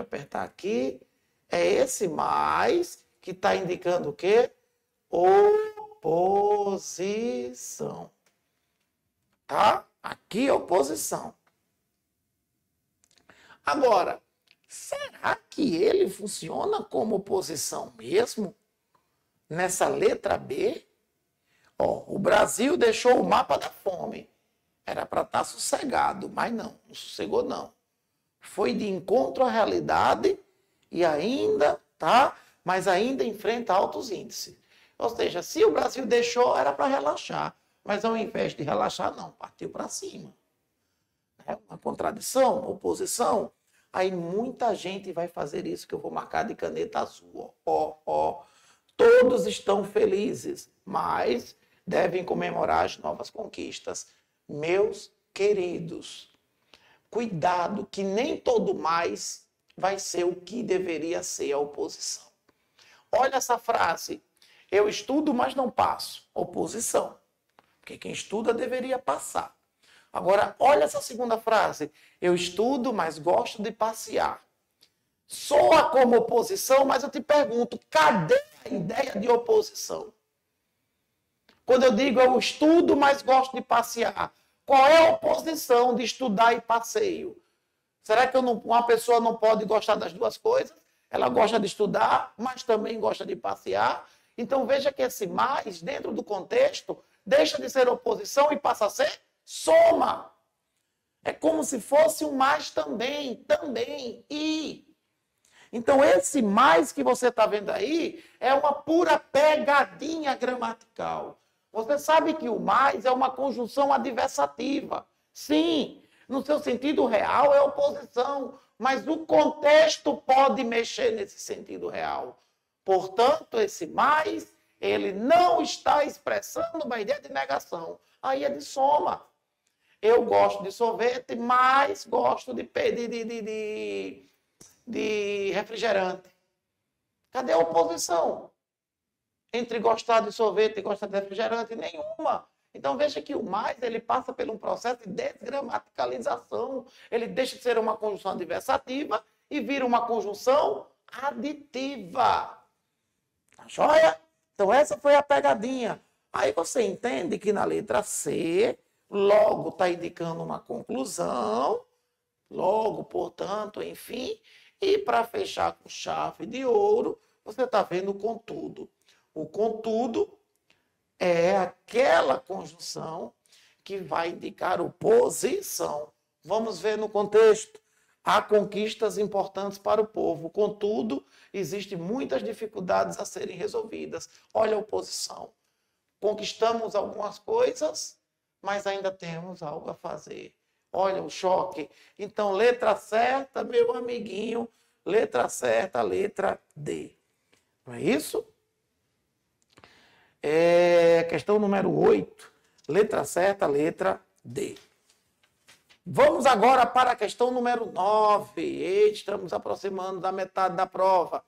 apertar aqui, é esse mais que está indicando o quê? Oposição. Tá? Aqui é oposição. Agora, será que ele funciona como oposição mesmo? Nessa letra B? Ó, o Brasil deixou o mapa da fome. Era para estar sossegado, mas não sossegou não. Foi de encontro à realidade e ainda, tá? Mas ainda enfrenta altos índices. Ou seja, se o Brasil deixou, era para relaxar. Mas ao invés de relaxar, não, partiu para cima. É uma contradição, uma oposição. Aí muita gente vai fazer isso que eu vou marcar de caneta azul. Ó. Todos estão felizes, mas devem comemorar as novas conquistas. Meus queridos, cuidado que nem todo mais vai ser o que deveria ser a oposição. Olha essa frase, eu estudo, mas não passo. Oposição, porque quem estuda deveria passar. Agora, olha essa segunda frase, eu estudo, mas gosto de passear. Soa como oposição, mas eu te pergunto, cadê a ideia de oposição? Quando eu digo eu estudo, mas gosto de passear, qual é a oposição de estudar e passeio? Será que uma pessoa não pode gostar das duas coisas? Ela gosta de estudar, mas também gosta de passear. Então veja que esse mais, dentro do contexto, deixa de ser oposição e passa a ser soma. É como se fosse um mais também, e. Então, esse mais que você está vendo aí é uma pura pegadinha gramatical. Você sabe que o mais é uma conjunção adversativa. Sim, no seu sentido real é oposição, mas o contexto pode mexer nesse sentido real. Portanto, esse mais, ele não está expressando uma ideia de negação. Aí é de soma. Eu gosto de sorvete, mas gosto de refrigerante. Cadê a oposição entre gostar de sorvete e gostar de refrigerante? Nenhuma. Então veja que o mais ele passa por um processo de desgramaticalização. Ele deixa de ser uma conjunção adversativa e vira uma conjunção aditiva. Tá joia? Então essa foi a pegadinha. Aí você entende que na letra C, logo está indicando uma conclusão, logo, portanto, enfim. E para fechar com chave de ouro, você está vendo o contudo. O contudo é aquela conjunção que vai indicar oposição. Vamos ver no contexto. Há conquistas importantes para o povo. Contudo, existem muitas dificuldades a serem resolvidas. Olha a oposição. Conquistamos algumas coisas, mas ainda temos algo a fazer. Olha o choque. Então, letra certa, meu amiguinho. Letra certa, letra D. Não é isso? Questão número 8. Letra certa, letra D. Vamos agora para a questão número 9. Estamos aproximando da metade da prova.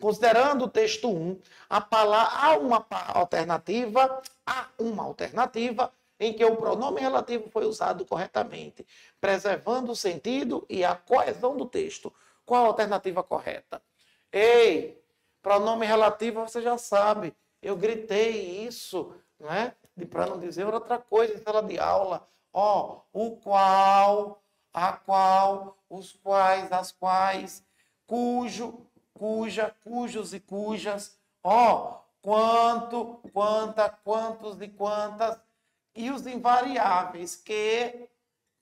Considerando o texto 1, há uma alternativa em que o pronome relativo foi usado corretamente, preservando o sentido e a coesão do texto. Qual a alternativa correta? Ei, pronome relativo você já sabe. Eu gritei isso, né? Para não dizer outra coisa em sala de aula. Ó, o qual, a qual, os quais, as quais, cujo, cuja, cujos e cujas. Ó, quanto, quanta, quantos e quantas. E os invariáveis, que,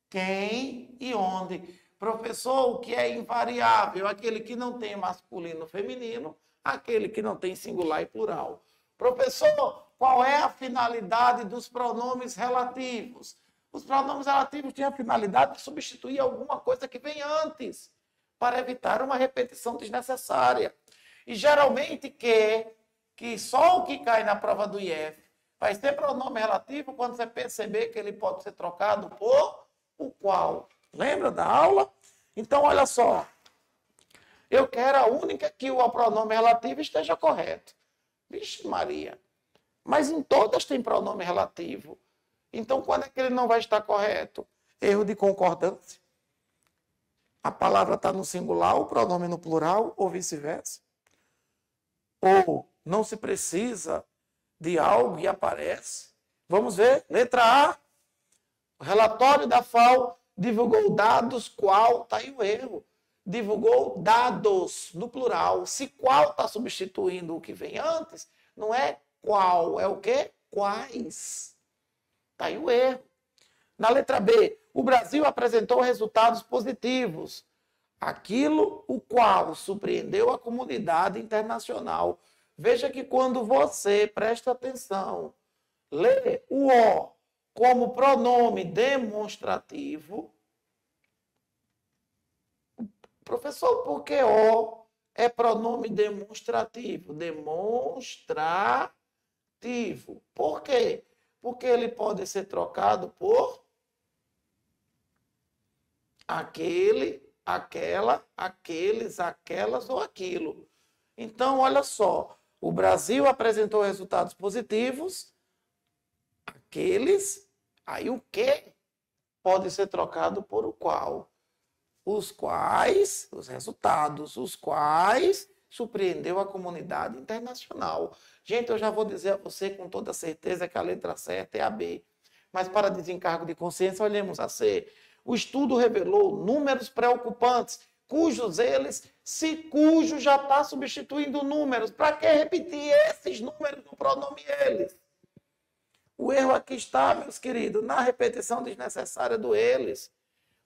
quem e onde. Professor, o que é invariável? Aquele que não tem masculino e feminino, aquele que não tem singular e plural. Professor, qual é a finalidade dos pronomes relativos? Os pronomes relativos têm a finalidade de substituir alguma coisa que vem antes, para evitar uma repetição desnecessária. E geralmente que só o que cai na prova do IF vai ser pronome relativo quando você perceber que ele pode ser trocado por o qual. Lembra da aula? Então, olha só. Eu quero a única que o pronome relativo esteja correto. Vixe Maria. Mas em todas tem pronome relativo. Então, quando é que ele não vai estar correto? Erro de concordância. A palavra está no singular, o pronome no plural, ou vice-versa. Ou não se precisa de algo e aparece. Vamos ver. Letra A. O relatório da FAO divulgou dados qual, está aí o erro. Divulgou dados no plural. Se qual está substituindo o que vem antes, não é qual, é o quê? Quais. Está aí o erro. Na letra B, o Brasil apresentou resultados positivos. Aquilo o qual surpreendeu a comunidade internacional. Veja que quando você presta atenção, lê o O como pronome demonstrativo. Professor, por que O é pronome demonstrativo? Demonstrativo. Por quê? Porque ele pode ser trocado por aquele, aquela, aqueles, aquelas ou aquilo. Então, olha só. O Brasil apresentou resultados positivos. Aqueles, aí o que pode ser trocado por o qual? Os quais, os resultados, os quais surpreendeu a comunidade internacional. Gente, eu já vou dizer a você com toda certeza que a letra certa é a B. Mas para desencargo de consciência, olhemos a C. O estudo revelou números preocupantes, se cujo já está substituindo números. Para que repetir esses números no pronome eles? O erro aqui está, meus queridos, na repetição desnecessária do eles.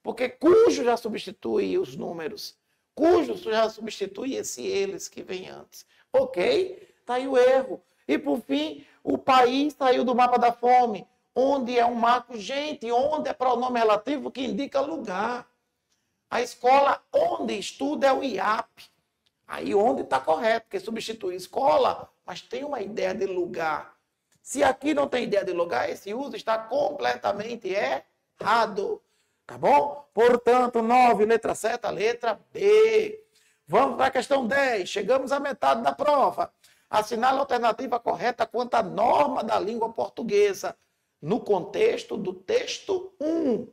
Porque cujo já substitui os números. Cujo já substitui esse eles que vem antes. Ok? Está aí o erro. E, por fim, o país saiu do mapa da fome, onde é um marco, gente, onde é pronome relativo que indica lugar. A escola onde estuda é o IAP. Aí onde está correto, porque substitui escola, mas tem uma ideia de lugar. Se aqui não tem ideia de lugar, esse uso está completamente errado. Tá bom? Portanto, 9, letra certa, letra B. Vamos para a questão 10. Chegamos à metade da prova. Assinale a alternativa correta quanto à norma da língua portuguesa, no contexto do texto 1.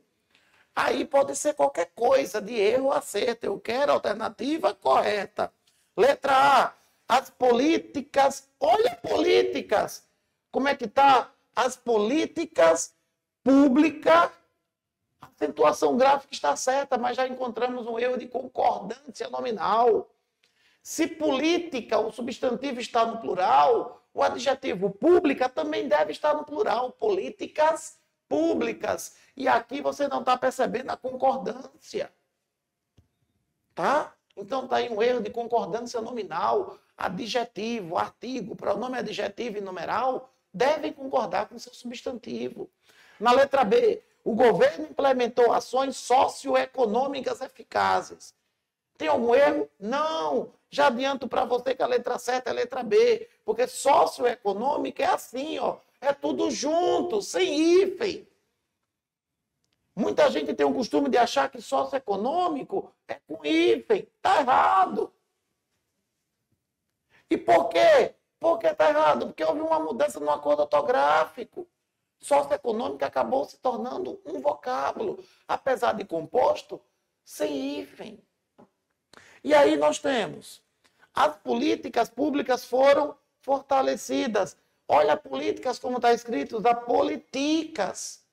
Aí pode ser qualquer coisa, de erro ou acerto. Eu quero a alternativa correta. Letra A. As políticas. Olha, políticas. Como é que está? As políticas públicas. A acentuação gráfica está certa, mas já encontramos um erro de concordância nominal. Se política, o substantivo está no plural, o adjetivo pública também deve estar no plural. Políticas públicas. E aqui você não está percebendo a concordância. Tá? Então está aí um erro de concordância nominal. Adjetivo, artigo, pronome adjetivo e numeral devem concordar com o seu substantivo. Na letra B, o governo implementou ações socioeconômicas eficazes. Tem algum erro? Não. Já adianto para você que a letra certa é a letra B, porque socioeconômica é assim, ó. É tudo junto, sem hífen. Muita gente tem o costume de achar que socioeconômico é com hífen. Está errado. E por quê? Por que está errado? Porque houve uma mudança no acordo ortográfico. Socioeconômico acabou se tornando um vocábulo, apesar de composto, sem hífen. E aí nós temos, as políticas públicas foram fortalecidas. Olha políticas como está escrito, da politicas.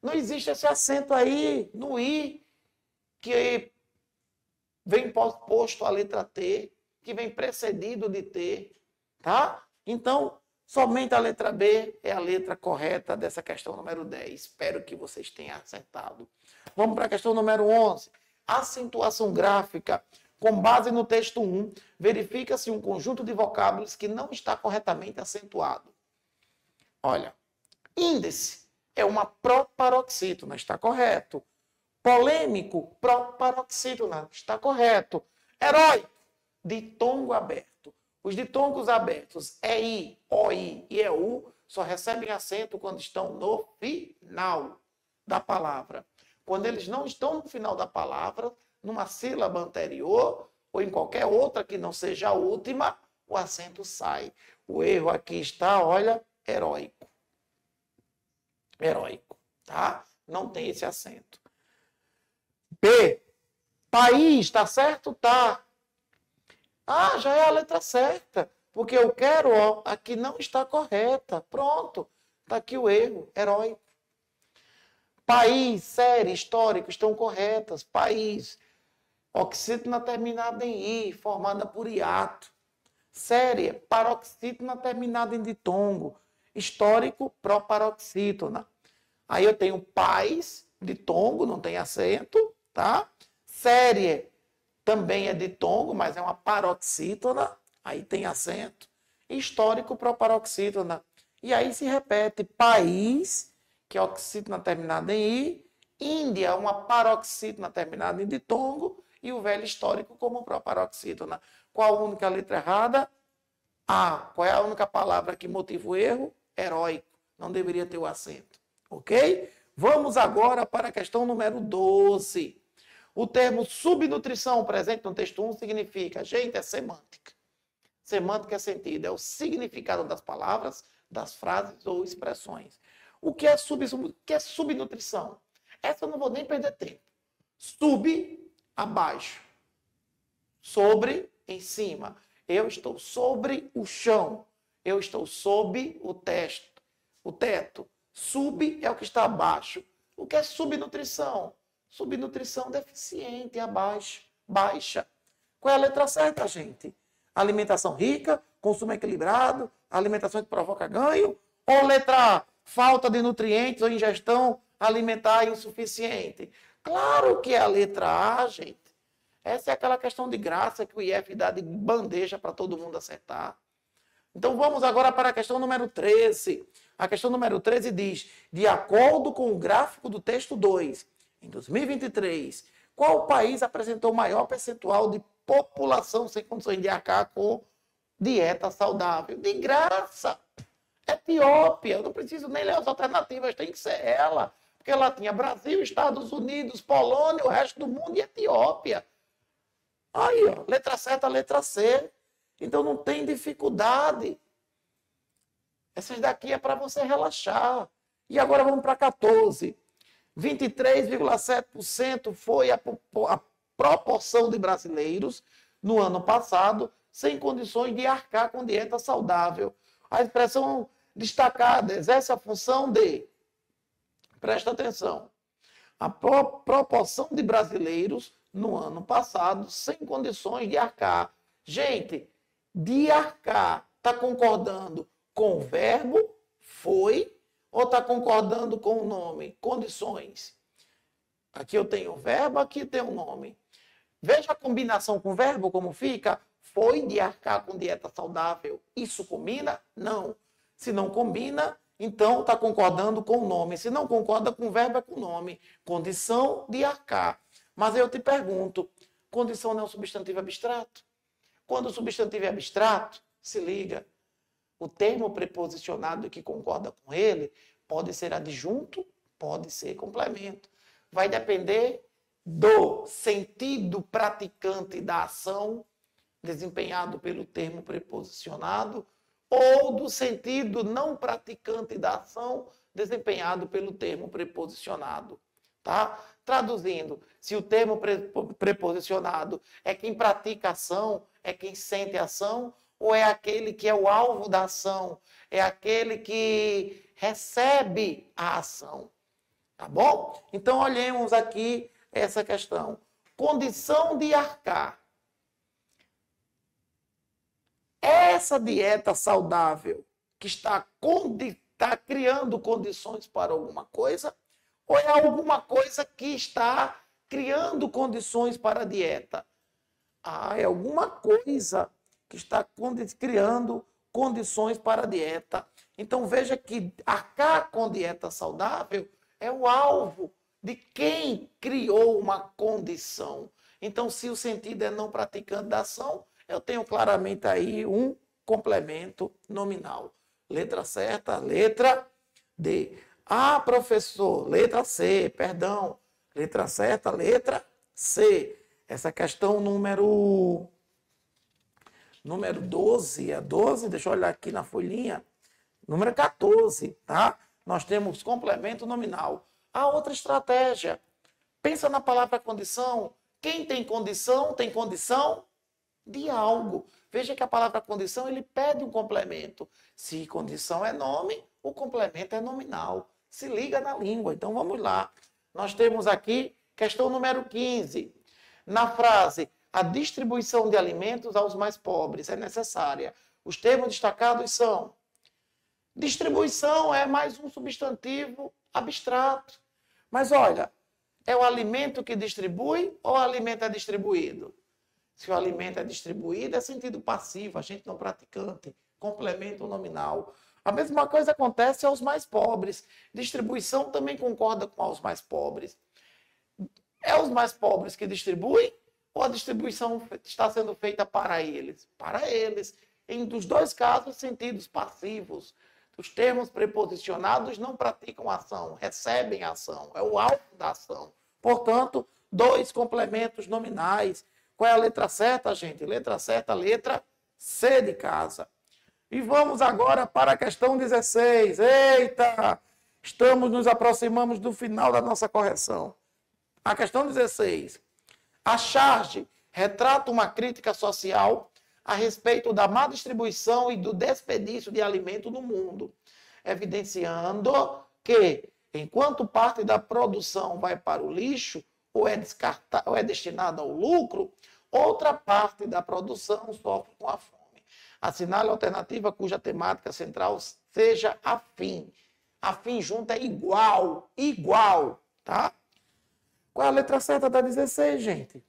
Não existe esse acento aí, no I, que vem posto a letra T, que vem precedido de T, tá? Então, somente a letra B é a letra correta dessa questão número 10. Espero que vocês tenham acertado. Vamos para a questão número 11. Acentuação gráfica. Com base no texto 1, verifica-se um conjunto de vocábulos que não está corretamente acentuado. Olha, índice é uma proparoxítona, está correto. Polêmico, proparoxítona, está correto. Heróico, ditongo aberto. Os ditongos abertos, EI, OI e EU, só recebem acento quando estão no final da palavra. Quando eles não estão no final da palavra, numa sílaba anterior ou em qualquer outra que não seja a última, o acento sai. O erro aqui está, olha, heróico. Heróico, tá? Não tem esse acento. B. País, tá certo? Tá. Ah, já é a letra certa. Porque eu quero, ó, aqui não está correta. Pronto. Tá aqui o erro, heróico. País, série, histórico estão corretas. País. Oxítona terminada em I, formada por hiato. Série, paroxítona terminada em ditongo. Histórico, proparoxítona. Aí eu tenho pais, ditongo, não tem acento, tá? Série também é ditongo, mas é uma paroxítona, aí tem acento. Histórico, proparoxítona. E aí se repete, país, que é oxítona terminada em I, Índia, uma paroxítona terminada em ditongo, e o velho histórico como proparoxítona. Qual a única letra errada? A. Qual é a única palavra que motiva o erro? Heróico. Não deveria ter o acento. Ok? Vamos agora para a questão número 12. O termo subnutrição presente no texto 1 significa, gente, é semântica. Semântica é sentido, é o significado das palavras, das frases ou expressões. O que é subnutrição? Essa eu não vou nem perder tempo. Sub, abaixo. Sobre, em cima. Eu estou sobre o chão. Eu estou sob o teto. Sub é o que está abaixo. O que é subnutrição? Subnutrição deficiente, abaixo, baixa. Qual é a letra certa, gente? Alimentação rica, consumo equilibrado, alimentação que provoca ganho? Ou letra A, falta de nutrientes ou ingestão alimentar insuficiente? Claro que é a letra A, gente. Essa é aquela questão de graça que o IF dá de bandeja para todo mundo acertar. Então vamos agora para a questão número 13. A questão número 13 diz, de acordo com o gráfico do texto 2, em 2023, qual país apresentou maior percentual de população sem condições de arcar com dieta saudável? De graça! Etiópia, eu não preciso nem ler as alternativas, tem que ser ela. Porque ela tinha Brasil, Estados Unidos, Polônia, o resto do mundo e Etiópia. Aí, ó, letra certa, letra C. Então não tem dificuldade. Essas daqui é para você relaxar. E agora vamos para 14. 23,7% foi a proporção de brasileiros no ano passado sem condições de arcar com dieta saudável. A expressão destacada exerce a função de, presta atenção, a proporção de brasileiros no ano passado sem condições de arcar. Gente, de arcar, está concordando com o verbo, foi, ou está concordando com o nome, condições? Aqui eu tenho o verbo, aqui tem o nome. Veja a combinação com o verbo, como fica. Foi de arcar com dieta saudável. Isso combina? Não. Se não combina, então está concordando com o nome. Se não concorda com o verbo, é com o nome. Condição de arcar. Mas eu te pergunto, condição não é um substantivo abstrato? Quando o substantivo é abstrato, se liga. o termo preposicionado que concorda com ele pode ser adjunto, pode ser complemento. Vai depender do sentido praticante da ação desempenhado pelo termo preposicionado ou do sentido não praticante da ação desempenhado pelo termo preposicionado. Tá? Traduzindo, se o termo preposicionado é quem pratica a ação, é quem sente a ação, ou é aquele que é o alvo da ação, é aquele que recebe a ação. Tá bom? Então, olhemos aqui essa questão. Condição de arcar. Essa dieta saudável que está criando condições para alguma coisa, ou é alguma coisa que está criando condições para a dieta? É alguma coisa que está criando condições para a dieta. Então, veja que arcar com dieta saudável é o alvo de quem criou uma condição. Então, se o sentido é não praticante da ação, eu tenho claramente aí um complemento nominal. Letra certa, letra D. Professor, letra C, perdão. Letra certa, letra C. Essa questão número 12, é 12, deixa eu olhar aqui na folhinha. Número 14, tá? Nós temos complemento nominal. A outra estratégia. Pensa na palavra condição. Quem tem condição de algo. Veja que a palavra condição, ele pede um complemento. Se condição é nome, o complemento é nominal. Se liga na língua. Então, vamos lá. Nós temos aqui questão número 15. Na frase, a distribuição de alimentos aos mais pobres é necessária. Os termos destacados são: distribuição é mais um substantivo abstrato. Mas, olha, é o alimento que distribui ou o alimento é distribuído? Se o alimento é distribuído, é sentido passivo, agente não praticante, complemento nominal. A mesma coisa acontece aos mais pobres. Distribuição também concorda com os mais pobres. É os mais pobres que distribuem ou a distribuição está sendo feita para eles? Para eles. Em dos dois casos, sentidos passivos. Os termos preposicionados não praticam ação, recebem ação. É o alvo da ação. Portanto, dois complementos nominais. Qual é a letra certa, gente? Letra certa, letra C de casa. E vamos agora para a questão 16. Eita! Nos aproximamos do final da nossa correção. A questão 16. A charge retrata uma crítica social a respeito da má distribuição e do desperdício de alimento no mundo, evidenciando que, enquanto parte da produção vai para o lixo ou é destinada ao lucro, outra parte da produção sofre com a fome. Assinale a alternativa cuja temática central seja afim. Afim junto é igual, tá? Qual é a letra certa da 16, gente?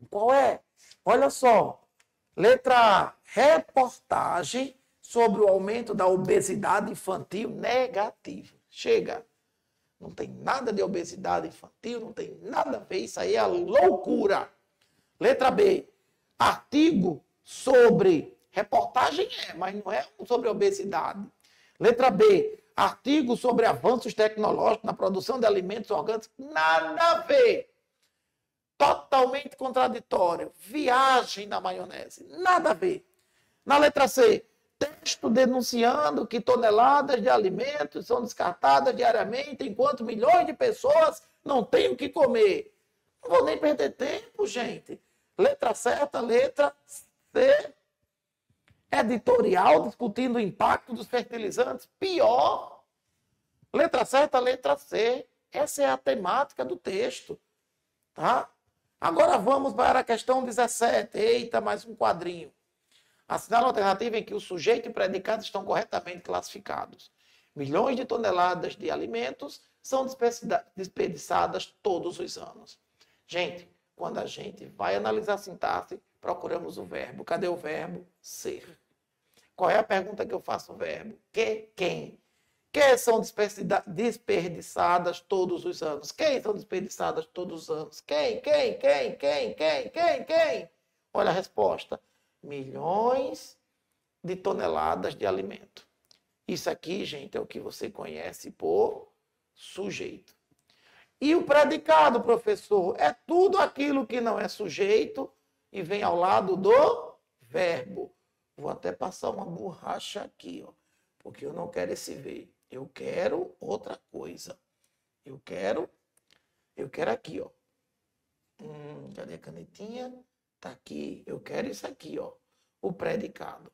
Qual é? Olha só. Letra A, reportagem sobre o aumento da obesidade infantil negativa. Chega. Não tem nada de obesidade infantil, não tem nada a ver, isso aí é loucura. Letra B, artigo sobre, reportagem mas não é sobre obesidade. Letra B, artigo sobre avanços tecnológicos na produção de alimentos orgânicos, nada a ver. Totalmente contraditório. Viagem na maionese, nada a ver. Na letra C, texto denunciando que toneladas de alimentos são descartadas diariamente, enquanto milhões de pessoas não têm o que comer. Não vou nem perder tempo, gente. Letra certa, letra C. Editorial discutindo o impacto dos fertilizantes. Pior. Letra certa, letra C. Essa é a temática do texto. Tá? Agora vamos para a questão 17. Eita, mais um quadrinho. Assinale a alternativa em que o sujeito e predicado estão corretamente classificados. Milhões de toneladas de alimentos são desperdiçadas todos os anos. Gente, quando a gente vai analisar a sintaxe, procuramos o verbo. Cadê o verbo? Ser. Qual é a pergunta que eu faço ao verbo? Quem? Quem são desperdiçadas todos os anos? Quem são desperdiçadas todos os anos? Quem? Olha a resposta. Milhões de toneladas de alimento. Isso aqui, gente, é o que você conhece por sujeito. E o predicado, professor, é tudo aquilo que não é sujeito e vem ao lado do verbo. Vou até passar uma borracha aqui, ó, porque eu não quero esse ver. Eu quero outra coisa. Eu quero aqui, ó. Cadê a canetinha? Tá aqui. Eu quero isso aqui, ó. O predicado.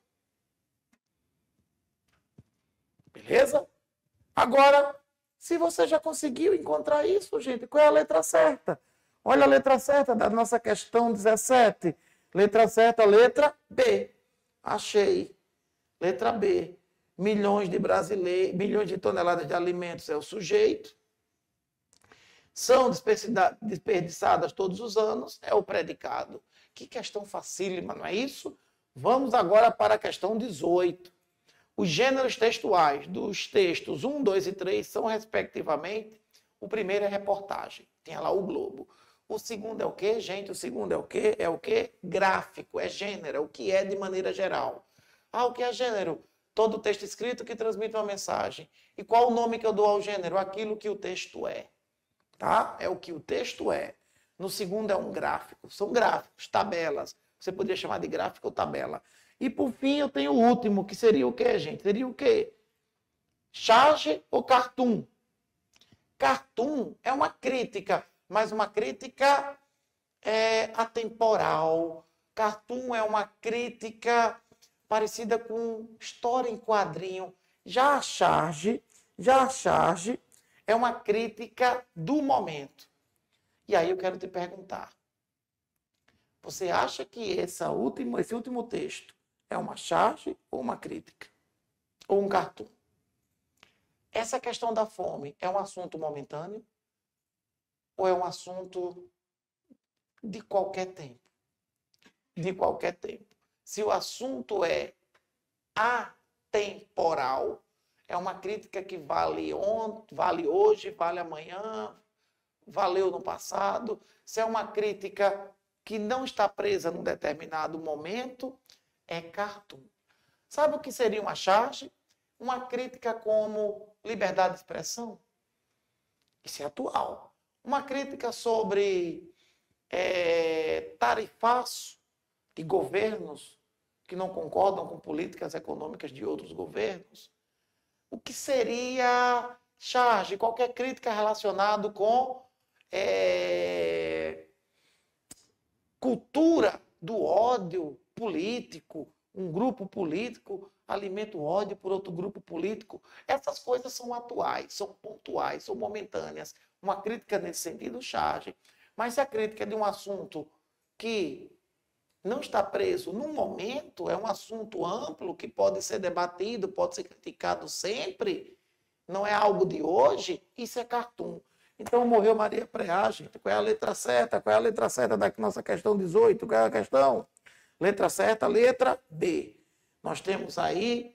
Beleza? Agora, se você já conseguiu encontrar isso, gente, qual é a letra certa? Olha a letra certa da nossa questão 17. Letra certa, letra B. Achei. Letra B. Milhões de toneladas de alimentos é o sujeito. São desperdiçadas todos os anos, é o predicado. Que questão facílima, não é isso? Vamos agora para a questão 18. Os gêneros textuais dos textos 1, 2 e 3 são, respectivamente, o primeiro é reportagem, tem lá o globo. O segundo é o quê, gente? O segundo é o quê? É o quê? Gráfico, é gênero, é o que é de maneira geral. O que é gênero? Todo texto escrito que transmite uma mensagem. E qual o nome que eu dou ao gênero? Aquilo que o texto é. Tá? É o que o texto é. No segundo é um gráfico. São gráficos, tabelas. Você poderia chamar de gráfico ou tabela. E por fim eu tenho o último, que seria o quê, gente? Seria o quê? Charge ou cartoon? Cartoon é uma crítica, mas uma crítica atemporal. Cartoon é uma crítica parecida com história em quadrinho. Já a charge é uma crítica do momento. E aí eu quero te perguntar, você acha que esse último texto é uma charge ou uma crítica? Ou um cartoon? Essa questão da fome é um assunto momentâneo? Ou é um assunto de qualquer tempo? De qualquer tempo. Se o assunto é atemporal, é uma crítica que vale ontem, vale hoje, vale amanhã, valeu no passado. Se é uma crítica que não está presa num determinado momento, é cartoon. Sabe o que seria uma charge? Uma crítica como liberdade de expressão. Isso é atual. Uma crítica sobre tarifaço de governos que não concordam com políticas econômicas de outros governos. O que seria charge? Qualquer crítica relacionada com cultura do ódio político. Um grupo político alimenta o ódio por outro grupo político. Essas coisas são atuais, são pontuais, são momentâneas. Uma crítica nesse sentido, charge. Mas se a crítica é de um assunto que não está preso num momento, é um assunto amplo que pode ser debatido, pode ser criticado sempre, não é algo de hoje, isso é cartoon. Então morreu Maria Preá, gente. Qual é a letra certa? Qual é a letra certa da nossa questão 18? Qual é a questão? Letra certa, letra B. Nós temos aí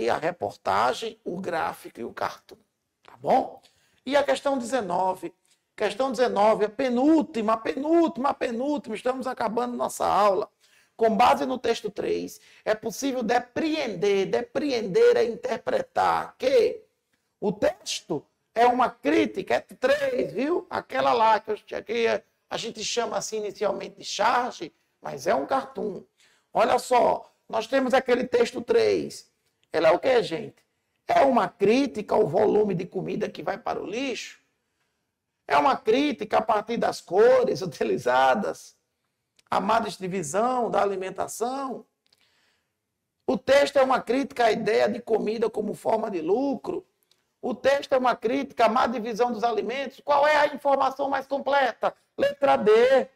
a reportagem, o gráfico e o cartoon. Tá bom? E a questão 19? Questão 19, a penúltima. Estamos acabando nossa aula. Com base no texto 3, é possível depreender é interpretar que o texto é uma crítica, é 3, viu? Aquela lá que a gente chama assim inicialmente de charge, mas é um cartoon. Olha só, nós temos aquele texto 3. Ela é o que, gente? É uma crítica ao volume de comida que vai para o lixo? É uma crítica a partir das cores utilizadas? A má divisão da alimentação? O texto é uma crítica à ideia de comida como forma de lucro? O texto é uma crítica à má divisão dos alimentos? Qual é a informação mais completa? Letra D.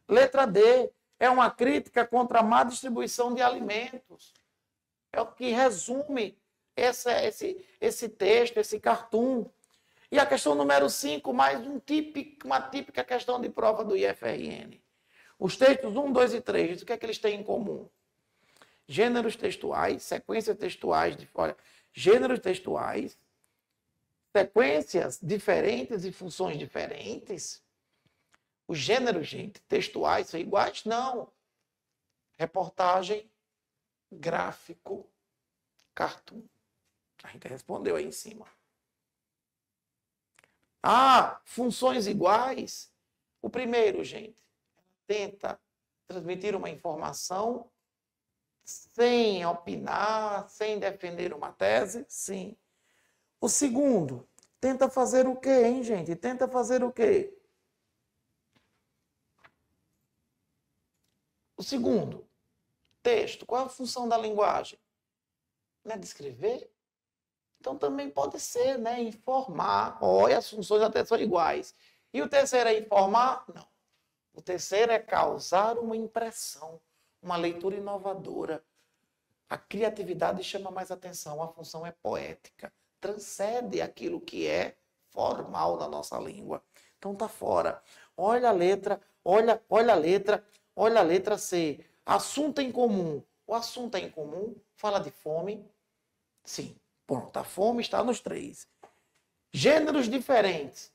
Letra D. É uma crítica contra a má distribuição de alimentos. É o que resume esse texto, esse cartoon. E a questão número 5, mais uma típica questão de prova do IFRN. Os textos 1, 2 e 3, o que é que eles têm em comum? Gêneros textuais, sequências textuais, gêneros textuais, sequências diferentes e funções diferentes. Os gêneros, gente, textuais são iguais? Não. reportagem, gráfico, cartoon. A gente respondeu aí em cima. Funções iguais. O primeiro, gente, tenta transmitir uma informação sem opinar, sem defender uma tese, sim. O segundo, tenta fazer o quê, hein, gente? Tenta fazer o quê? O segundo, texto. Qual é a função da linguagem? Não é descrever? Então também pode ser, né? Informar. Olha, as funções até são iguais. E o terceiro é informar? Não. O terceiro é causar uma impressão, uma leitura inovadora. A criatividade chama mais atenção, a função é poética, transcende aquilo que é formal na nossa língua. Então tá fora. Olha a letra, olha a letra, olha a letra C. Assunto em comum. O assunto é em comum, fala de fome. Sim, pronto, a fome está nos 3. Gêneros diferentes.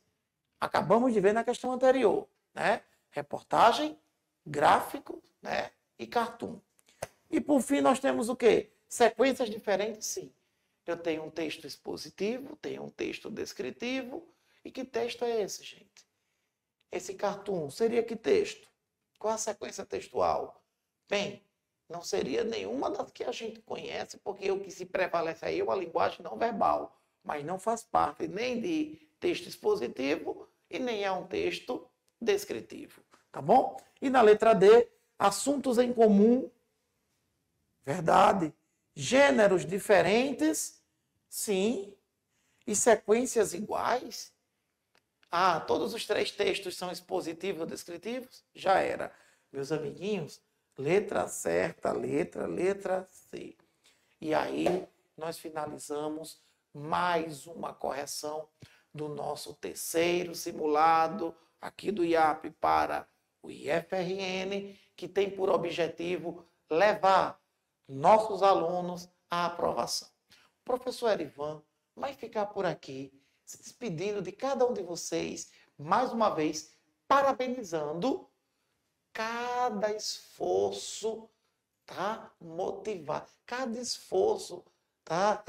Acabamos de ver na questão anterior, né? Reportagem, gráfico, né? E cartoon. E por fim nós temos o quê? Sequências diferentes, sim. Eu tenho um texto expositivo, tenho um texto descritivo. E que texto é esse, gente? Esse cartoon seria que texto? Qual a sequência textual? Bem, não seria nenhuma das que a gente conhece, porque o que se prevalece aí é uma linguagem não verbal, mas não faz parte nem de texto expositivo e nem é um texto descritivo, tá bom? E na letra D, assuntos em comum. Verdade. Gêneros diferentes, sim. E sequências iguais. Todos os 3 textos são expositivos ou descritivos? Já era. Meus amiguinhos, letra certa, letra C. E aí, nós finalizamos mais uma correção do nosso terceiro simulado aqui do IAP para o IFRN, que tem por objetivo levar nossos alunos à aprovação. O professor Erivan vai ficar por aqui, se despedindo de cada um de vocês, mais uma vez, parabenizando cada esforço, tá? Motivado. Cada esforço, tá?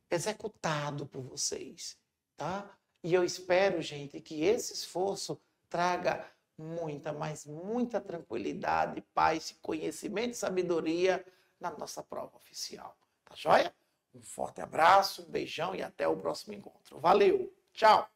Executado por vocês, tá? E eu espero, gente, que esse esforço traga muita, mas muita tranquilidade, paz, conhecimento e sabedoria na nossa prova oficial. Tá joia? Um forte abraço, um beijão e até o próximo encontro. Valeu! Tchau!